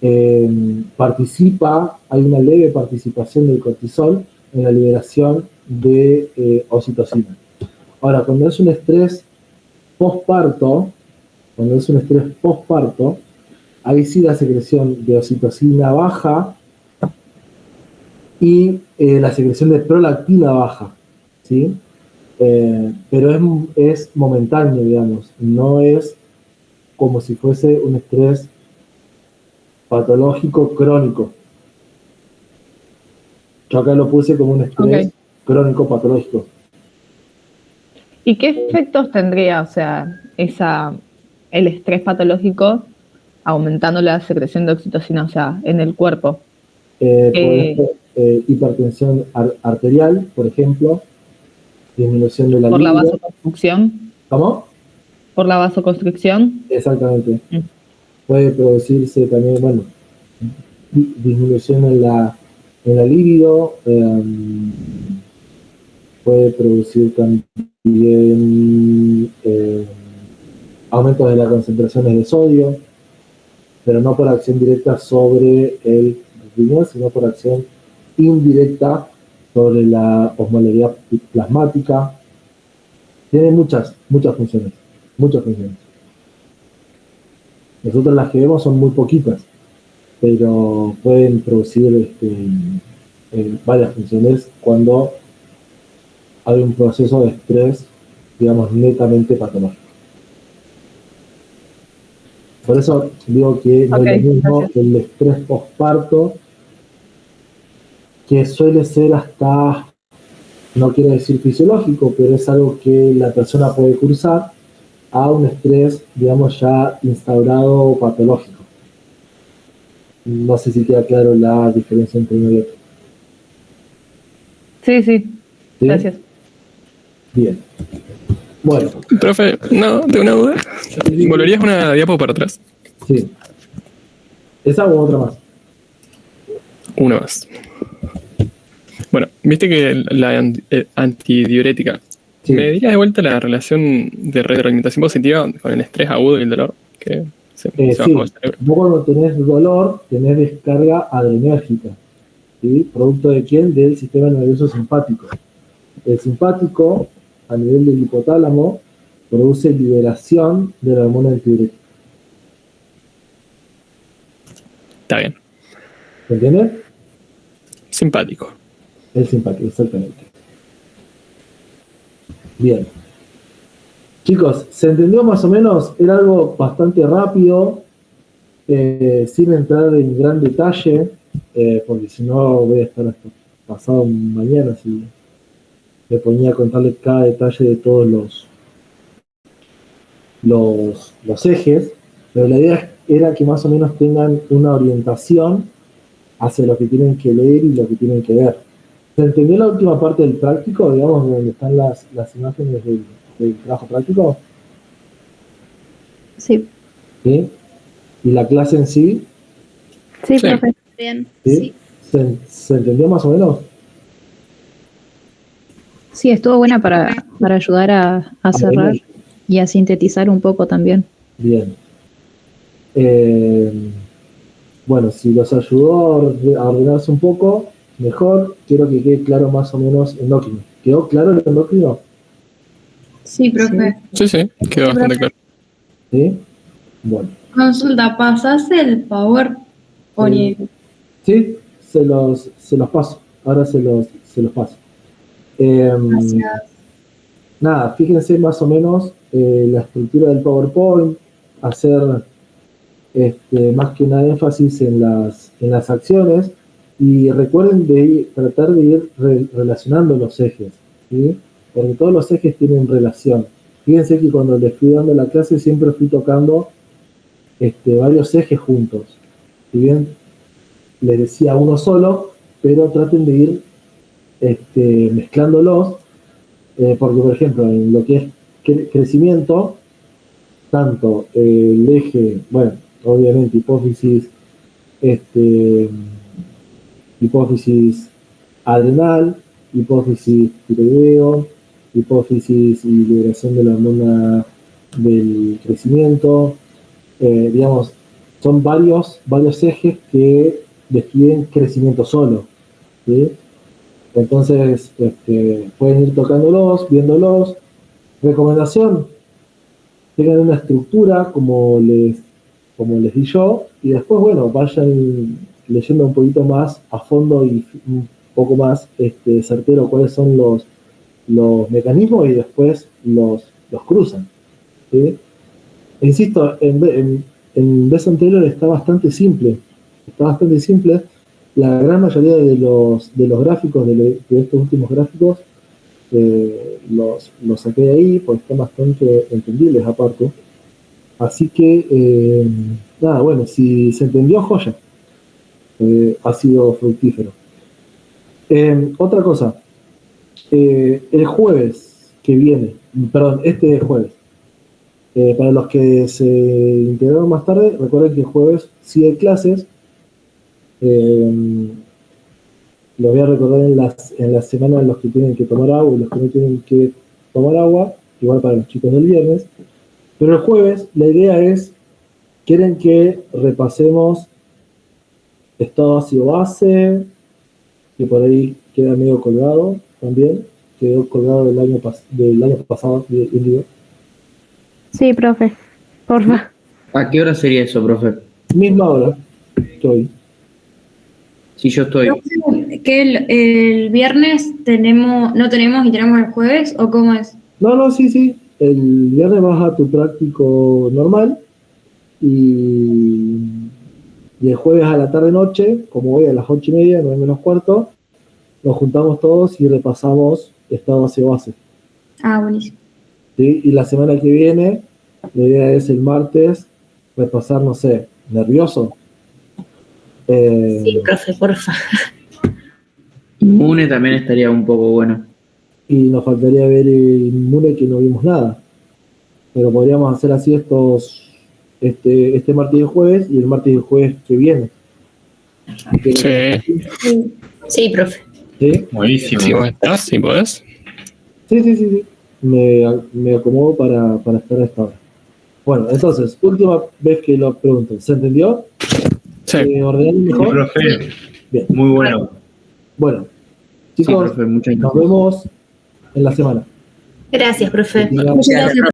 hay una leve participación del cortisol en la liberación de oxitocina. Ahora, cuando es un estrés posparto, ahí sí la secreción de oxitocina baja y la secreción de prolactina baja, ¿sí? Pero es momentáneo, digamos, no es como si fuese un estrés patológico crónico. Yo acá lo puse como un estrés crónico patológico. ¿Y qué efectos tendría, o sea, el estrés patológico aumentando la secreción de oxitocina, o sea, en el cuerpo? Puede ser hipertensión arterial, por ejemplo, disminución de la ¿Por la libido. vasoconstricción? ¿Cómo? ¿Por la vasoconstricción? Exactamente. Puede producirse también, bueno, disminución en la libido, puede producir también aumentos de las concentraciones de sodio, pero no por acción directa sobre el riñón, sino por acción indirecta sobre la osmolaridad plasmática. Tiene muchas funciones, Nosotros las que vemos son muy poquitas, pero pueden producir varias funciones cuando hay un proceso de estrés, digamos, netamente patológico. Por eso digo que no es lo mismo el estrés posparto, que suele ser hasta, no quiero decir fisiológico, pero es algo que la persona puede cursar, a un estrés, digamos, ya instaurado patológico. No sé si queda claro la diferencia entre uno y otro. Sí. Gracias. Bien. Bueno. Profe, no, tengo una duda. ¿Volverías una diapo para atrás? Sí. ¿Esa o otra más? Una más. Bueno, viste que la antidiurética. Sí. ¿Me dirías de vuelta la relación de retroalimentación positiva con el estrés agudo y el dolor? Que se baja sí. con el cerebro. Vos cuando tenés dolor, tenés descarga adrenérgica. ¿Sí? ¿Producto de quién? Del sistema nervioso simpático. El simpático, a nivel del hipotálamo, produce liberación de la hormona antidiurética. Está bien. ¿Se entiende? Simpático. El simpático, exactamente. Bien. Chicos, ¿se entendió más o menos? Era algo bastante rápido, sin entrar en gran detalle, porque si no voy a estar hasta pasado mañana si me ponía a contarles cada detalle de todos los ejes, pero la idea era que más o menos tengan una orientación hacia lo que tienen que leer y lo que tienen que ver. ¿Se entendió la última parte del práctico, digamos, donde están las imágenes del trabajo práctico? Sí. ¿Sí? ¿Y la clase en sí? Sí, profe. Bien. ¿Sí? ¿Se entendió más o menos? Sí, estuvo buena para ayudar a cerrar y a sintetizar un poco también. Bien. Bueno, si los ayudó a ordenarse un poco, mejor, quiero que quede claro más o menos endocrino. ¿Quedó claro el endocrino? Sí, profe. Sí, quedó bastante claro. ¿Sí? Bueno. Consulta, ¿pasás el PowerPoint? Sí, se los paso. Ahora se los paso. Gracias. Nada, fíjense más o menos la estructura del PowerPoint, hacer más que nada énfasis en las acciones y recuerden tratar de ir relacionando los ejes, ¿sí? Porque todos los ejes tienen relación. Fíjense que cuando les fui dando la clase siempre fui tocando varios ejes juntos. Si bien les decía uno solo, pero traten de ir mezclándolos, porque por ejemplo en lo que es crecimiento, tanto el eje, bueno, obviamente hipófisis adrenal, hipófisis tiroideo, hipófisis y liberación de la hormona del crecimiento, digamos, son varios ejes que describen crecimiento solo, ¿sí? Entonces, pueden ir tocándolos, viéndolos. Recomendación, tengan una estructura como les di yo, y después, bueno, vayan leyendo un poquito más a fondo y un poco más certero cuáles son los mecanismos y después los cruzan, ¿sí? Insisto, en vez anterior está bastante simple. La gran mayoría de los gráficos, de estos últimos gráficos, los saqué de ahí porque están bastante entendibles aparte. Así que, nada, bueno, si se entendió, joya. Ha sido fructífero. Otra cosa, el jueves que viene, perdón, este jueves, para los que se integraron más tarde, recuerden que el jueves sí hay clases. Lo voy a recordar en la semana en los que tienen que tomar agua y los que no tienen que tomar agua, igual para los chicos del viernes. Pero el jueves la idea es, quieren que repasemos estado ácido base, que por ahí queda medio colgado también, quedó colgado del año pasado, digo. Sí, profe. Porfa. ¿A qué hora sería eso, profe? Misma hora que hoy. Si yo estoy. ¿Que el viernes no tenemos y tenemos el jueves o cómo es? No, sí. El viernes vas a tu práctico normal y el jueves a la tarde-noche, como hoy a las 8:30, 9 menos cuarto, nos juntamos todos y repasamos estado hacia base. Ah, buenísimo. ¿Sí? Y la semana que viene, la idea es el martes repasar, no sé, nervioso. Sí, profe, porfa. Inmune también estaría un poco bueno. Y nos faltaría ver el inmune, que no vimos nada. Pero podríamos hacer así este martes y el jueves, y el martes y el jueves que viene. Sí, profe. ¿Sí? Buenísimo. Si vos estás, si podés. Sí. Me acomodo para estar a esta hora. Bueno, entonces, última vez que lo pregunto. ¿Se entendió? Sí. ¿Ordenaron mejor? Sí, profe. Bien. Muy bueno. Bueno, chicos, Sí, profe, muchas nos gracias. vemos en la semana. Gracias, profe. Muchas gracias,